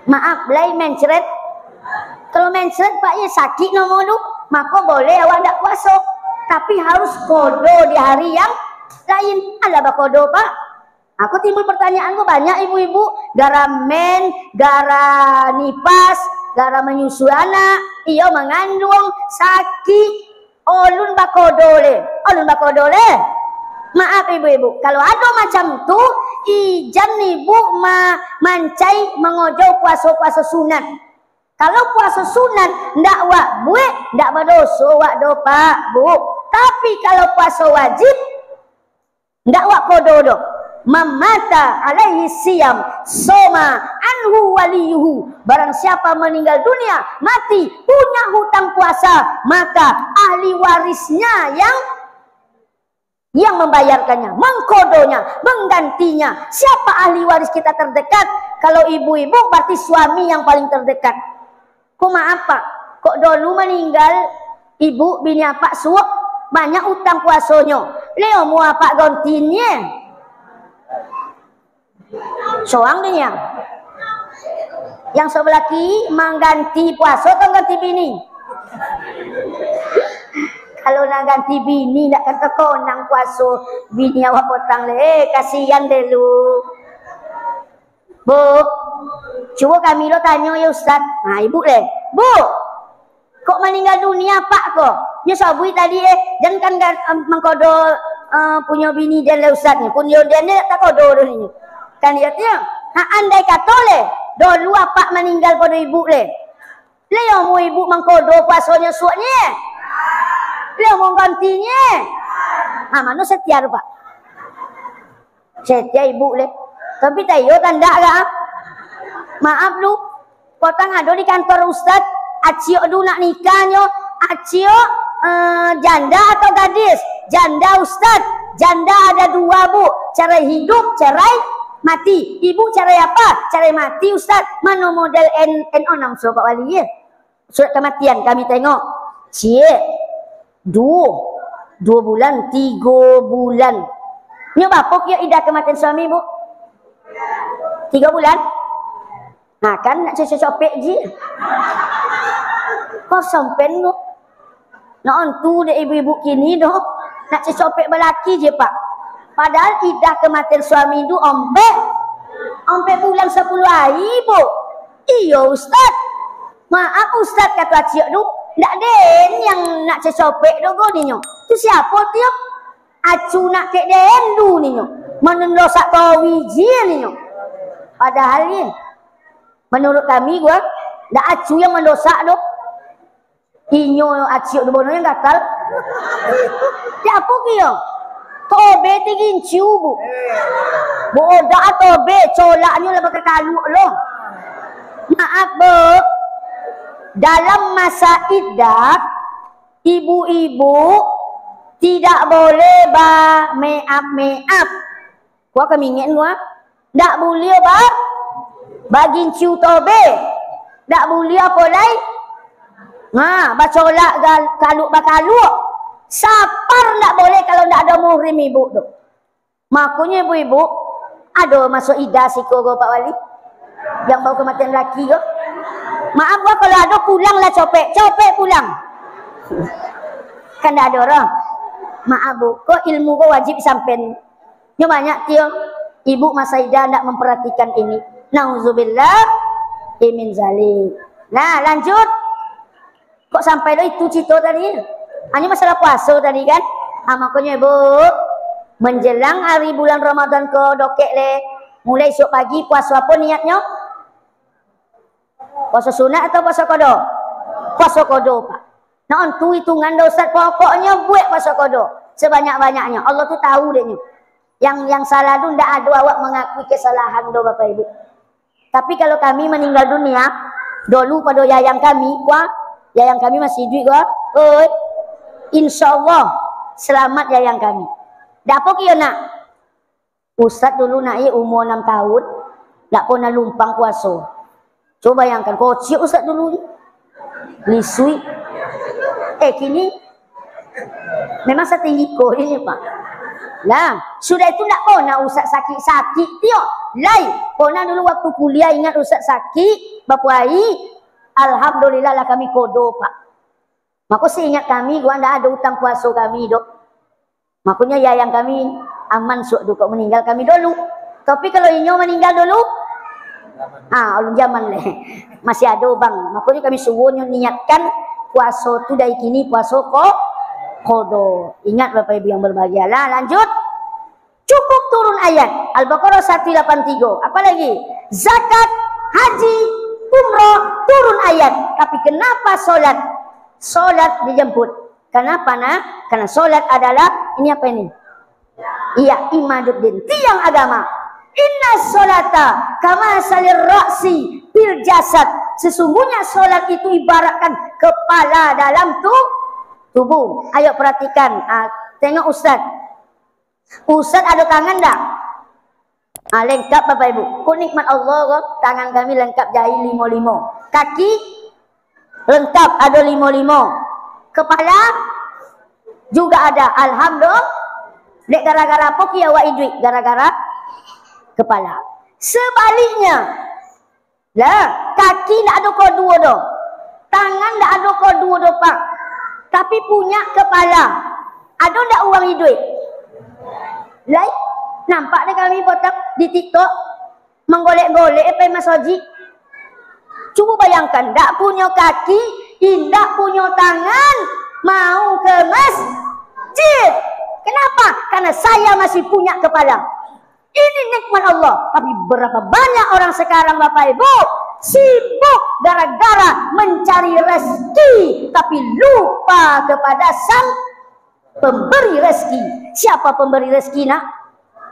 Maaf, lai mencret. Kalau mencret Pak ya sakit nomor tu. maka boleh awak tak puasa. Tapi harus kodo di hari yang lain. Ada apa kodo, Pak? Aku timbul pertanyaan banyak ibu-ibu. Gara men, gara nipas, gara menyusui anak, iyo mengandung, sakit, olun bakodo le. Olun bakodo le. Maaf ibu-ibu, kalau ada macam tu, ijan ibu mancai mengojo puasa-puasa sunat. Kalau puasa sunat, ndak wak buik, ndak berdosa wak do Pak, Bu. Tapi kalau puasa wajib, ndak wak kodo do. Mamata alaihi siyam, soma anhu waliyuhu. Barang siapa meninggal dunia, mati, punya hutang puasa, maka ahli warisnya yang membayarkannya, mengkodonya, menggantinya. Siapa ahli waris kita terdekat? Kalau ibu-ibu berarti suami yang paling terdekat. Kok maaf Pak, kok dulu meninggal ibu bini apa suap banyak utang puasanya. Leo mau apa gantinya? Soang dia. Yang sebelah kiri mengganti puasa atau ganti bini? Kalau nak ganti bini, nak kata kau nang puasa bini awak potang le, kasihan dulu. Bu, cuba kami lo tanya ya Ustaz. Nah ibu le, Bu, kok meninggal dunia Pak kok? Ya sabui tadi jangan kan mengkodo punya bini dia le Ustaz ni, punya dia ni tak kodo dulu ni. Kan dia tanya, andai kata le, dulu apa meninggal pada ibu le, yang mau ibu mengkodo puasanya suaknya. Dia mau gantinya. Mana setia Pak? Setia ibu le. Tapi tayo tanda kan? Maaf lu. Potang ada di kantor Ustaz. Acio dulu nak nikahnya. Acio janda atau gadis? Janda Ustaz. Janda ada dua Bu. Cerai hidup, cerai mati. Ibu cerai apa? Cerai mati Ustaz. Mana model NO6 Pak Wali ya? Surat kematian kami tengok. Cie. Dua bulan, 3 bulan. Ini apa kira idah kematian suami Bu? 3 bulan? Nah kan nak cocok-copek je. Kau sampai tu. Nak ontu dek ibu-ibu kini doh. Nak cocok-copek belaki je Pak. Padahal idah kematian suami itu ompe bulan 10 hari Bu. Iya Ustaz. Maaf Ustaz kata cik tu. Ndak den yang nak cecopek tu go ninyo. Tu siapa tu? Acu nak kek den du ninyo. Menendosak kau wiji ninyo. Padahal ni menurut kami gua ndak acu yang mendosak tu. Inyo acu tu bono yang gatal. Siapa kia? Tobe tingin ciu Bu. Boda tobe colaknya lebih kekaluk lo. Maaf Bu. Dalam masa iddah, ibu-ibu tidak boleh make-up. Gua kemingin gua. Tak boleh bagi ciu tobe. Tak boleh apa lain. Bacolak kaluk. Sapar tak boleh kalau tak ada muhrim ibu tu. Makanya ibu-ibu ada masuk iddah siko gua Pak Wali. Yang bau kematian laki gua. Maaf gua kalau ada pulanglah copek pulang. Kan ada orang. Maaf Bu, kok ilmu gua wajib sampai. Ini banyak tiang ibu masa idah tidak memperhatikan ini. Nauzubillah min zalik. Nah, lanjut. Kok sampai lo itu cito tadi? Ini masalah puasa tadi kan? Makanya Bu, menjelang hari bulan Ramadan ke dokek le. Mulai esok pagi puasa apa niatnya? Puasa sunat atau puasa kodo? Puasa kodo Pak. Nah untuk hitungan dosa pokoknya buat puasa kodo sebanyak-banyaknya. Allah tu tahu deh. Yang salah tu ndak ada awak mengakui kesalahan do Bapak Ibu. Tapi kalau kami meninggal dunia, dulu pada yayang kami, yayang kami masih hidup insyaallah selamat yayang kami. Dak apa kieu nak? Ustaz dulu naik umur 6 tahun, ndak pernah lumpang puasa. Coba bayangkan, kocik Ustaz dulu. Lisui. Kini memang setinggi kau ini Pak. Nah, sudah itu tak pernah Ustaz sakit-sakit tio. Lain, pernah dulu waktu kuliah ingat Ustaz sakit, Bapak Ai, alhamdulillah lah kami kodo Pak. Maka seingat kami, gua ndak ada utang puasa kami dok. Makanya ya yang kami aman sok dok meninggal kami dulu. Tapi kalau inyo meninggal dulu, ulun zaman leh masih ada bang. Makanya kami suwun niatkan puasa tu dari kini puasa kodo. Ingat Bapak Ibu yang berbahagia lah. Lanjut. Cukup turun ayat Al-Baqarah 183. Apalagi zakat, haji, umroh turun ayat. Tapi kenapa solat? Solat dijemput. Kenapa nak? Karena solat adalah ini apa ini? Iya, imaduddin, tiang agama. Inna solata kama salir raksi bil jasad. Sesungguhnya solat itu ibaratkan kepala dalam tubuh. Ayo perhatikan. Tengok Ustaz. Ustaz ada tangan tak? Lengkap Bapak Ibu. Kok nikmat Allah kok. Tangan kami lengkap jahil 5-5. Kaki lengkap ada 5-5. Kepala juga ada. Alhamdulillah. Dek gara-gara apa kia wa idrik? Gara-gara kepala. Sebaliknya. Lah, kaki tak ada kau dua dah. Tangan tak ada kau dua dah pak. Tapi punya kepala. Ada tak uang idrik? Lai, nampak deh kami potong di TikTok menggolek-golek apa Mas Haji. Cuba bayangkan, tak punya kaki, tidak punya tangan, mau ke masjid. Kenapa? Karena saya masih punya kepala. Ini nikmat Allah. Tapi berapa banyak orang sekarang Bapak Ibu sibuk gara-gara mencari rezeki, tapi lupa kepada sang pemberi rezeki. Siapa pemberi rezeki nak?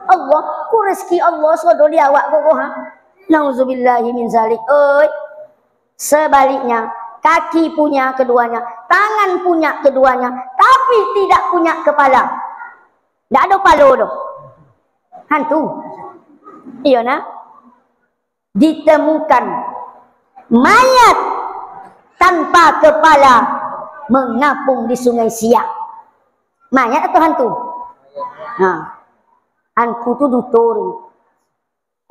Allah. Ku rezeki Allah sodo dia awak kok ha. Nauzubillahi min zalik. Sebaliknya, kaki punya keduanya, tangan punya keduanya, tapi tidak punya kepala. Tidak ada palo doh. Hantu. Iya nak? Ditemukan mayat tanpa kepala mengapung di Sungai Siak. Mayat atau hantu? Hantu tu dutur.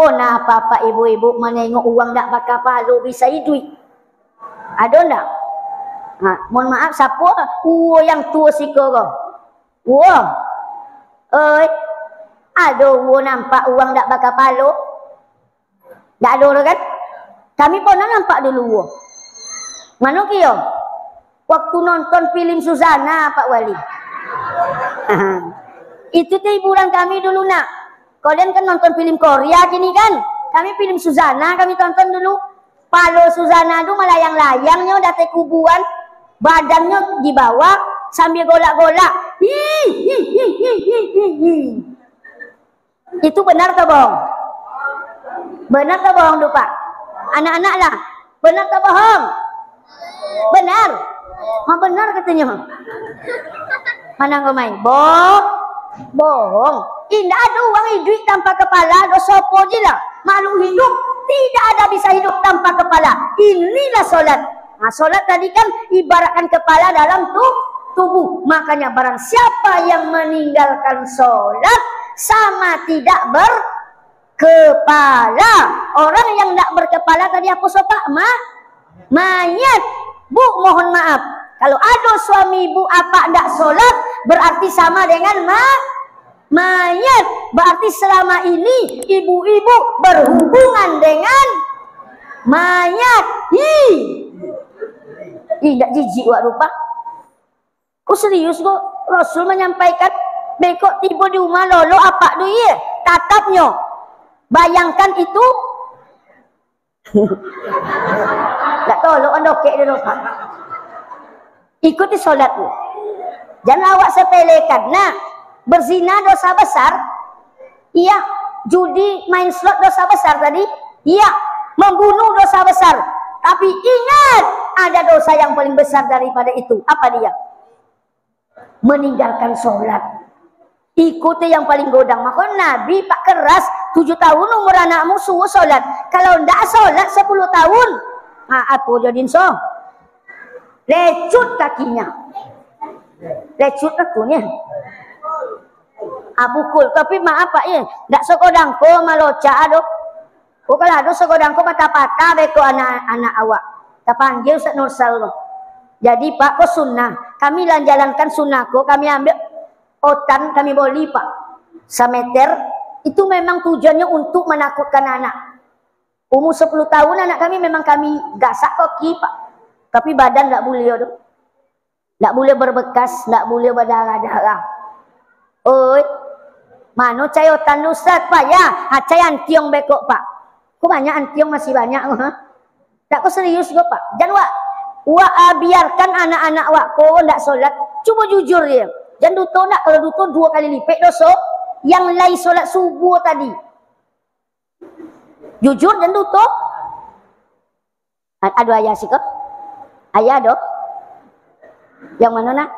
Oh nah apa ibu-ibu menengok uang tak bakal palu bisa hidup. Ada ndak? Mohon maaf siapa? Yang tua siko kau. Ada nampak uang tak bakal palu. Tak ada kan? Kami pernah nampak dulu. Mana kio? Waktu nonton film Suzana Pak Wali. Itu tuh hiburan kami dulu nak. Kalian kan nonton film Korea gini kan? Kami film Suzana kami tonton dulu. Palo Suzana itu melayang-layangnya datang kubuan, badannya di bawah sambil golak-golak. Itu benar tak bohong? Benar tak bohong tuh Pak? Anak-anak lah. Benar tak bohong? Benar. Benar katanya. Mana kau main? Bohong. Tidak ada uang hidup tanpa kepala. Dosa apa je lah. Makhluk hidup tidak ada bisa hidup tanpa kepala. Inilah solat. Solat tadi kan ibaratkan kepala dalam tubuh. Makanya barang siapa yang meninggalkan solat sama tidak berkepala. Orang yang tidak berkepala tadi apa sopak? Mayat. Bu mohon maaf. Kalau ada suami ibu apa tidak solat berarti sama dengan mayat. Berarti selama ini ibu-ibu berhubungan dengan mayat. Tidak jijik wak rupa. Kok serius kok Rasul menyampaikan bekok tiba di rumah lolo apa tu ye tatapnya. Bayangkan itu. Tak tahu lo ondokek dia lupa. Ikuti solatmu. Jangan awak sepelekan. Nah, berzina dosa besar. Iya. Judi main slot dosa besar tadi. Iya. Membunuh dosa besar. Tapi ingat, ada dosa yang paling besar daripada itu. Apa dia? Meninggalkan solat. Ikuti yang paling godang. Maka Nabi pak keras 7 tahun umur anakmu suruh solat. Kalau tidak solat 10 tahun. Aku jadiin so. Lecut kakinya. Lecut kakinya. Pukul. Tapi maaf Pak ya. Tak sekodangko maloca aduh. Kok kalau ada sekodangko patah-patah beko anak-anak awak. Tak panggil Ustaz Nursal loh. Jadi Pak, kok sunnah. Kami jalankan sunnahku, kami ambil otan, kami boli Pak. Sameter, itu memang tujuannya untuk menakutkan anak. Umur 10 tahun anak kami memang kami gasak koki Pak. Tapi badan tak boleh tu. Tak boleh berbekas, tak boleh berdarah-darah. Oi, mana cai otan Ustaz Pak ya? Cai antiong bekok Pak. Kok banyak antiong masih banyak ha? Tak kok serius kok Pak. Jangan biarkan anak-anak wak ko ndak solat, cuma jujur dia. Jangan duto nak, kalau duto 2 kali lipat dosa yang lain solat subuh tadi. Jujur jangan duto. Ada ayah sih kok? Ayah dok? Yang mana nak?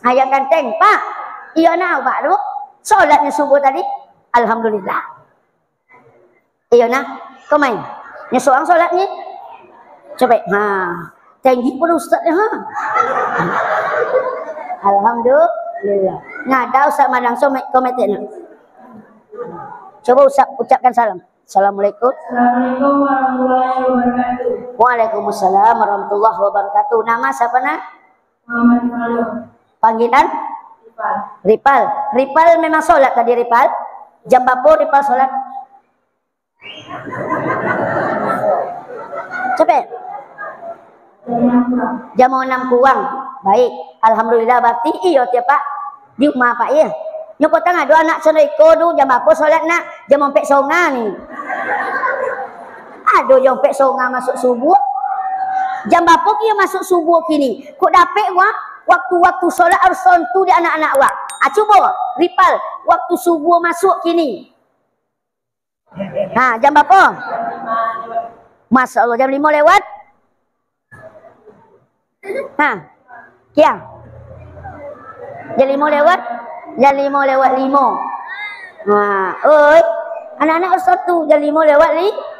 Ayah ganteng Pak. Iya nak Pak dok. Solatnya subuh tadi, alhamdulillah. Iya nak, kau main. Nya seorang solat ni. Coba. Tinggi pun ustaz ha. Alhamdulillah. Ngada Ustaz Madang so komentarnya. Coba Ustaz ucapkan salam. Assalamualaikum. Assalamualaikum warahmatullahi wabarakatuh. Waalaikumsalam warahmatullahi wabarakatuh. Nama siapa nak? Muhammad Falun. Panggilan? Ripal. Ripal. Ripal memang solat tadi Ripal. Jam berapa Ripal solat? Cepet. Jam 6 kurang. Baik. Alhamdulillah berarti iya tiap Pak. Di rumah Pak ya. Nyo potang ada anak seneko tu jam apa solat nak? Jam 4 songa ni. Ada jam 4 songa masuk subuh. Jam berapa dia masuk subuh kini? Kok dapat waktu-waktu solat harus sontu di anak-anak wak. Cuba Ripal waktu subuh masuk kini. Jam berapa? Masya Allah, jam 5 lewat? Kiang? Jam 5 lewat? Jam 5 lewat 5. Oi, anak-anak ustaz tu jam 5 lewat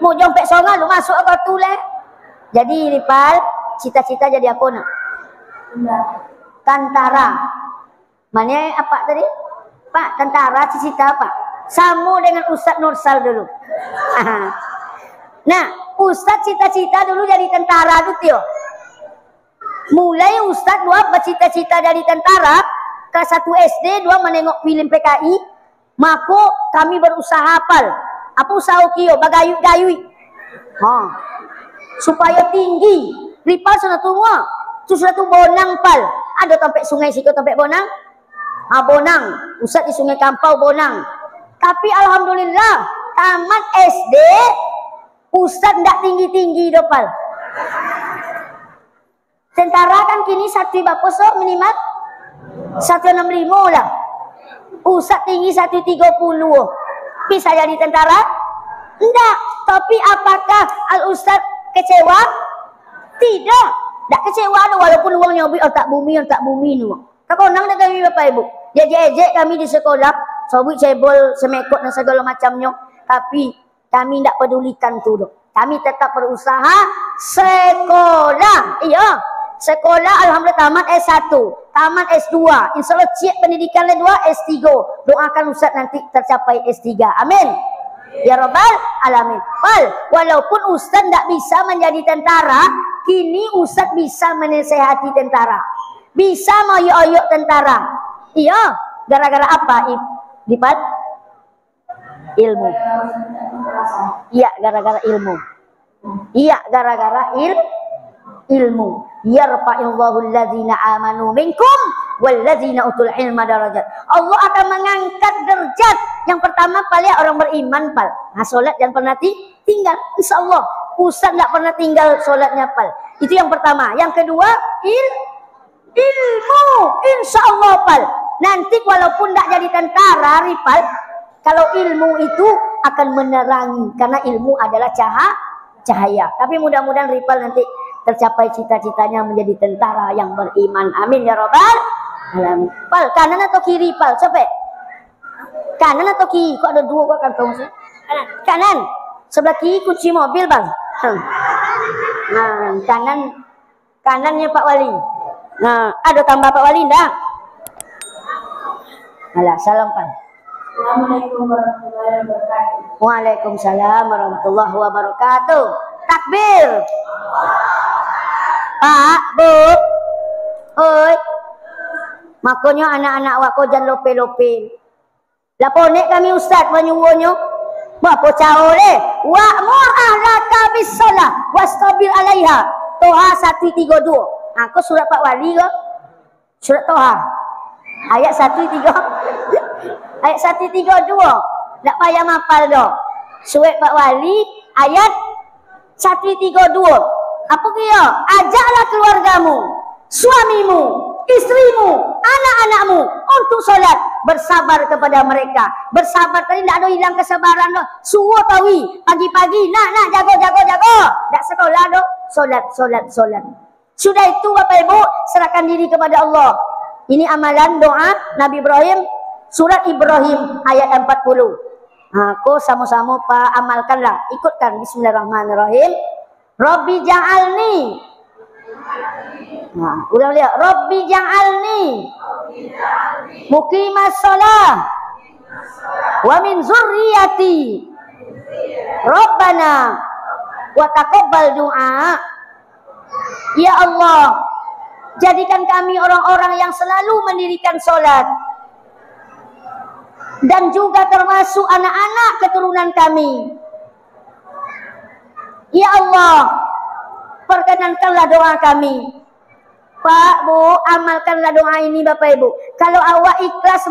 5. Jam 4 songan lu masuk ke tu lah. Jadi Ripal, cita-cita jadi apa nak? Tentara. Mana apa tadi? Pak, tentara cita-cita apa? Sama dengan Ustaz Nursal dulu. Nah, Ustaz cita-cita dulu jadi tentara tu tio. Mulai Ustaz dua bercita-cita jadi tentara, kelas 1 SD dua menengok film PKI, maka kami berusaha hafal. Apa usaha kio? Bagayut-gayut. Supaya tinggi. Ripal sana tua. Tu sudah tu Bonang pal. Ada tempat sungai situ tempat Bonang? Bonang. Ustaz di Sungai Kampau Bonang. Tapi alhamdulillah tamat SD Ustaz ndak tinggi-tinggi dopal. Tentara kan kini satu berapa so minimal 165 lah. Ustaz tinggi 130. Bisa jadi tentara? Enggak. Tapi apakah Al-Ustaz kecewa? Tidak. Tak kecewa walaupun uangnya otak bumi ni. Tak konang dah kami Bapak Ibu. Dia ejek kami di sekolah, sobut cebol, semekot dan segala macamnya. Tapi kami tidak pedulikan tu. Kami tetap berusaha sekolah. Iya. Sekolah alhamdulillah tamat S1, tamat S2. Insyaallah cik pendidikan le 2 S3. Doakan Ustaz nanti tercapai S3. Amin. Ya Rabbal Alamin. Walaupun Ustaz tidak bisa menjadi tentara, kini Ustaz bisa menasehati tentara. Bisa moyok-oyok tentara. Iya, gara-gara apa? Dipat? Ilmu. Iya, gara-gara ilmu. Iya, gara-gara ilmu. Yarfa'illahu allazina amanu minkum wallazina utul ilma darajat. Allah akan mengangkat derajat. Yang pertama paling orang beriman pal. Salat jangan pernah tinggal. Insyaallah Ustaz enggak pernah tinggal salatnya pal. Itu yang pertama. Yang kedua ilmu. Insyaallah pal. Nanti walaupun enggak jadi tentara Ripal, kalau ilmu itu akan menerangi karena ilmu adalah cahaya. Tapi mudah-mudahan Ripal nanti tercapai cita-citanya menjadi tentara yang beriman. Amin ya Rabbal Alamin. Pal, kanan atau kiri Pal? Coba. Kanan atau kiri? Kok ada dua kok kantong sih? Kanan. Sebelah kiri kunci mobil Bang. Nah, kanannya Pak Wali. Nah, ada tambah Pak Wali enggak? Alah, salam Pal. Assalamualaikum warahmatullahi wabarakatuh. Waalaikumsalam warahmatullahi wabarakatuh. Takbir. Pak, Bu. Oi. Makanya anak-anak awak kau jangan lope-lope. Laponek kami ustaz menyuruhnya. Bapa cau le. Wa'mur ahlaka bis-shalah wastabir 'alaiha. Toha 132. Aku surat Pak Wali ke? Surat Toha. Ayat 132. Ayat 132. Tak payah mapal dah. Surat Pak Wali ayat 132. Apa kira? Ajaklah keluargamu, suamimu, istrimu, anak-anakmu untuk solat. Bersabar kepada mereka. Bersabar tadi tak ada hilang kesabaran dah. Suruh tawi pagi-pagi nak jaga. Tak sekolah dah. Solat. Sudah itu Bapak Ibu, serahkan diri kepada Allah. Ini amalan doa Nabi Ibrahim, surat Ibrahim ayat 40. Aku sama-sama Pak amalkanlah. Ikutkan bismillahirrahmanirrahim. Rabbi ja'alni. Ulang lihat. Rabbi ja'alni muqimas shalah wa min zurriyati. Rabbana wa taqabbal du'a. Ya Allah, jadikan kami orang-orang yang selalu mendirikan solat. Dan juga termasuk anak-anak keturunan kami. Ya Allah, perkenankanlah doa kami. Pak, Bu, amalkanlah doa ini Bapak Ibu. Kalau awak ikhlas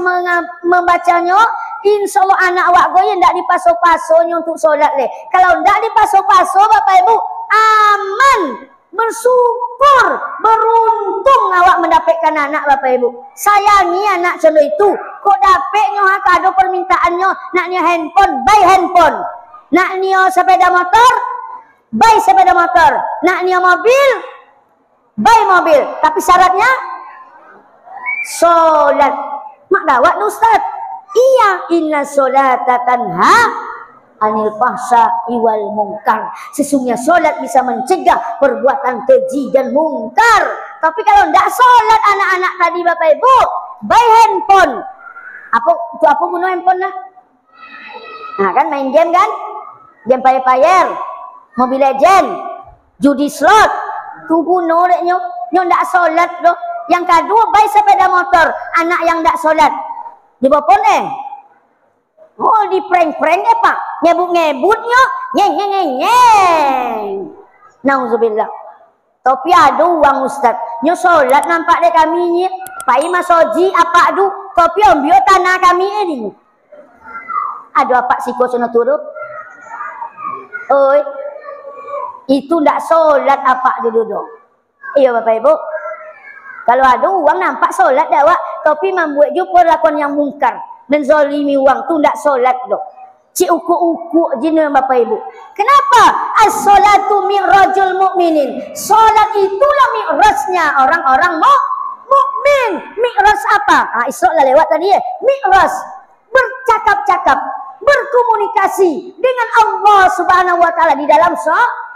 membacanya, insya Allah anak awak goyang tak dipaso-pasonya untuk solat le. Kalau tak dipaso-paso Bapak Ibu, aman, bersyukur, beruntung awak mendapatkan anak Bapak Ibu. Sayangi anak contoh itu. Kok dapatnya ada permintaannya, naknya handphone, buy handphone. Naknya sepeda motor, buy sepeda motor. Naknya mobil, buy mobil. Tapi syaratnya solat. Mak dawat Ustaz. Iya, inna solata tanha anil fahsya'i wal munkar. Sesungguhnya solat bisa mencegah perbuatan keji dan mungkar. Tapi kalau tidak solat anak-anak tadi Bapak Ibu, buy handphone. Apa guna handphone lah? Nah kan main game kan? Game payer-payer, Mobile Legend, judi slot. Tu guna deknya. Nyo ndak solat doh. Yang kedua buy sepeda motor. Anak yang ndak solat. Di bopon oh di prank-prank Pak. Ngebut-ngebutnya nyeng. Nauzubillah. Tapi ada uang Ustaz. Nyo solat nampak dek kami ni. Pai masoji apa adu. Tapi ambil tanah kami ini. Ada apa siko sono turut? Oi. Itu ndak solat apa duduk. Iya Bapak Ibu. Kalau ada uang nampak solat dak wak, tapi membuat juga perlakuan yang mungkar dan zalimi uang tu ndak solat dok. Cik uku-uku jina Bapak Ibu. Kenapa? As-salatu mi'rajul mu'minin. Solat itulah mi'rajnya orang-orang mukmin. Mi'raj apa? Isra lah lewat tadi ya. Mi'raj bercakap-cakap, berkomunikasi dengan Allah Subhanahu wa taala di dalam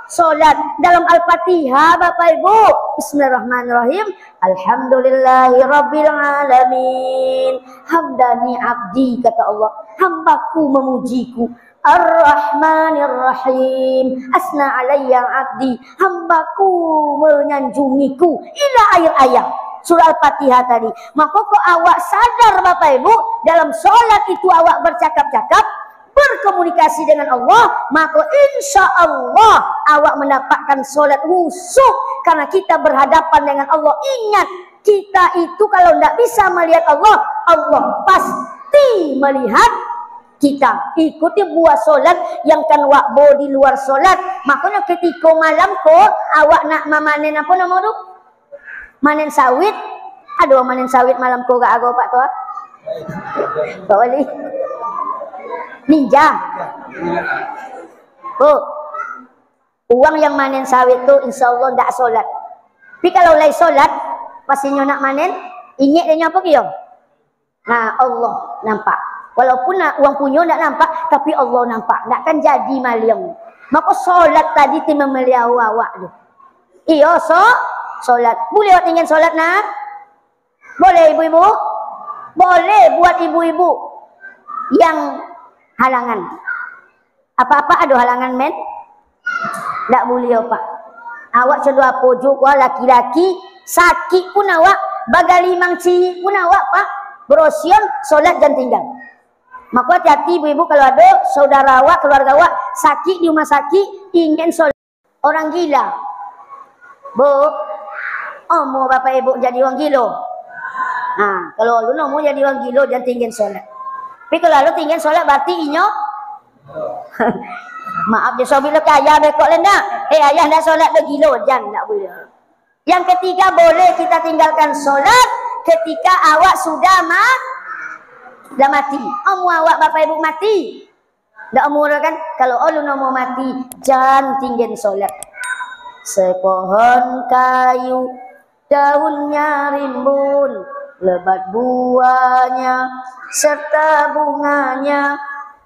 solat. Dalam Al-Fatihah Bapak Ibu. Bismillahirrahmanirrahim. Alhamdulillahi rabbil alamin. Hamdani abdi, kata Allah. Hambaku memujiku. Ar-Rahmanir-Rahim. Asna alayya abdi. Hambaku menyanjungiku. Ila air ayat. Surah Al-Fatihah tadi. Maka kok awak sadar Bapak Ibu. Dalam solat itu awak bercakap-cakap, berkomunikasi dengan Allah, maka insya Allah awak mendapatkan solat khusyuk karena kita berhadapan dengan Allah. Ingat, kita itu kalau tidak bisa melihat Allah, Allah pasti melihat kita. Ikuti buat solat yang kan wakbo di luar solat. Makanya ketika malam kok awak nak memanen apa nama tu? Manen sawit. Aduh, manen sawit malam kok gak aku Pak Tua. Pak Wali. Ninja. Oh, uang yang manen sawit tu insya Allah tidak solat. Tapi kalau lagi solat, pastinya nak manen, ingat dia apa kyo? Nah Allah nampak. Walaupun uang punya tidak nampak, tapi Allah nampak. Tak akan jadi maling. Maka solat tadi ti memeliau awak tu. Iyo solat. Boleh awak ingin solat nak? Boleh ibu-ibu? Boleh buat ibu-ibu yang halangan. Apa-apa ada halangan men? Tak boleh pak. Awak cedera pojok laki-laki sakit pun awak, bagai limang ciri pun awak pak. Berosion solat jangan tinggal. Maka hati-hati ibu-ibu kalau ada saudara awak, keluarga awak sakit di rumah sakit ingin solat. Orang gila. Bu, mau bapak ibu jadi orang gila. Kalau lu mau jadi orang gila jangan tinggal solat. Tapi kalau lu tinggal solat berarti inyo maaf dia sobi lo kaya bekok lenda. Ayah nak solat lo gila jangan tak boleh. Yang ketiga boleh kita tinggalkan solat ketika awak sudah dah mati. Awak bapak ibu mati. Dah umur kan? Kalau lu mau mati jangan tinggal solat. Sepohon kayu daunnya rimbun, lebat buahnya serta bunganya,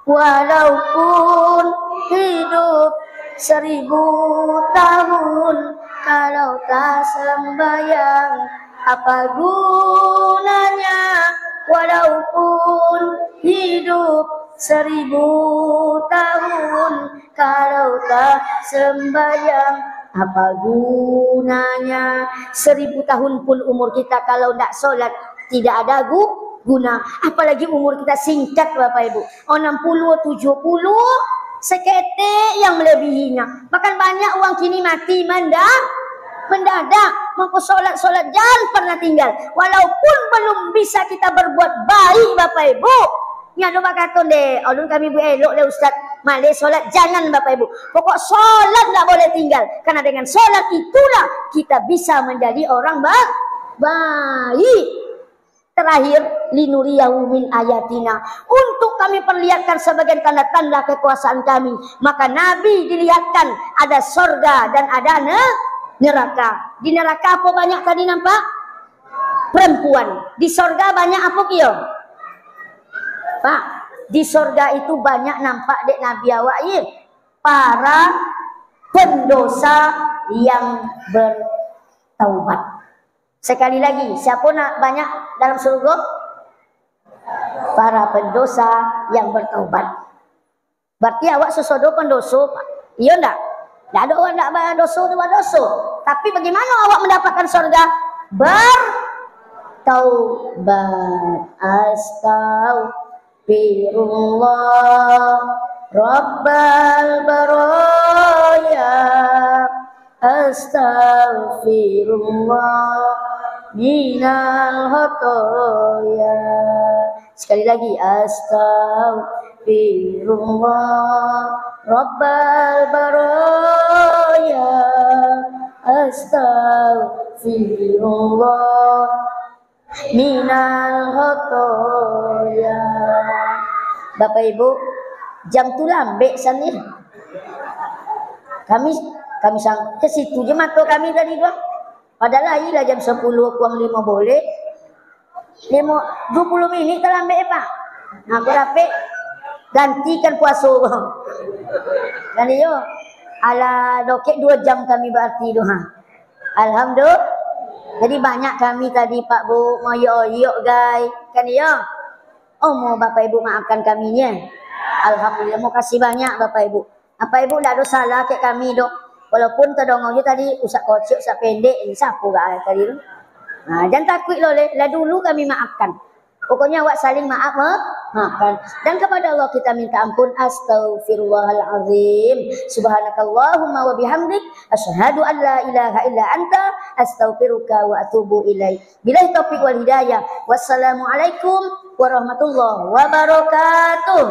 walaupun hidup 1000 tahun, kalau tak sembahyang apa gunanya? Walaupun hidup 1000 tahun, kalau tak sembahyang apa gunanya? 1000 tahun pun umur kita kalau tidak solat tidak ada guna. Apalagi umur kita singkat bapak ibu. 60, 70 seketik yang melebihinya. Bahkan banyak orang kini mati mendadak. Maka solat jangan pernah tinggal. Walaupun belum bisa kita berbuat baik bapak ibu. Yang ada kata deh, ulun kami bu elok le ustaz, malih solat jangan bapak ibu. Pokok solat tak boleh tinggal. Karena dengan solat itulah kita bisa menjadi orang baik. Terakhir, linuriyahu min ayatina. Untuk kami perlihatkan sebagian tanda-tanda kekuasaan kami. Maka Nabi dilihatkan ada sorga dan ada neraka. Di neraka apa banyak tadi nampak? Perempuan. Di sorga banyak apa kio? Pak, di sorga itu banyak nampak dek Nabi awak ya. Para pendosa yang bertaubat. Sekali lagi, siapa nak banyak dalam surga? Para pendosa yang bertaubat. Berarti awak sesuatu pendosa, Pak. Iya enggak? Tidak ada orang tidak berdosa, berdosa. Tapi bagaimana awak mendapatkan surga? Bertaubat. Astagfirullah Rabbal baraya. Astagfirullah minal khotoya. Sekali lagi, astagfirullah Rabbal baraya. Astagfirullah minal khotoya. Bapak Ibu, jam tu lambek sana. Kami sang ke situ je mata kami tadi bang. Padahal lah jam 10 kurang 5 boleh. 20 minit terlambat pak. Aku dapat gantikan puasa bang. Dan yo ala dokek 2 jam kami berarti tu ha. Alhamdulillah. Jadi banyak kami tadi Pak Bu mau yo guys. Kan yo. Mau Bapak Ibu maafkan kaminya. Alhamdulillah mau kasih banyak Bapak Ibu. Bapak Ibu tidak ada salah ke kami dok. Walaupun terdongong je tadi usah kocok, usah pendek, ini siapa gak tadi tu. Jangan takut loh, lah dulu kami maafkan. Pokoknya awak saling maafkan. Dan kepada Allah kita minta ampun. Astaghfirullahalazim. Subhanakallahumma wa bihamdik. Asyhadu an la ilaha illa anta. Astaghfiruka wa atubu ilaih. Billahi taufiq wal hidayah. Wassalamualaikum warahmatullahi wabarakatuh.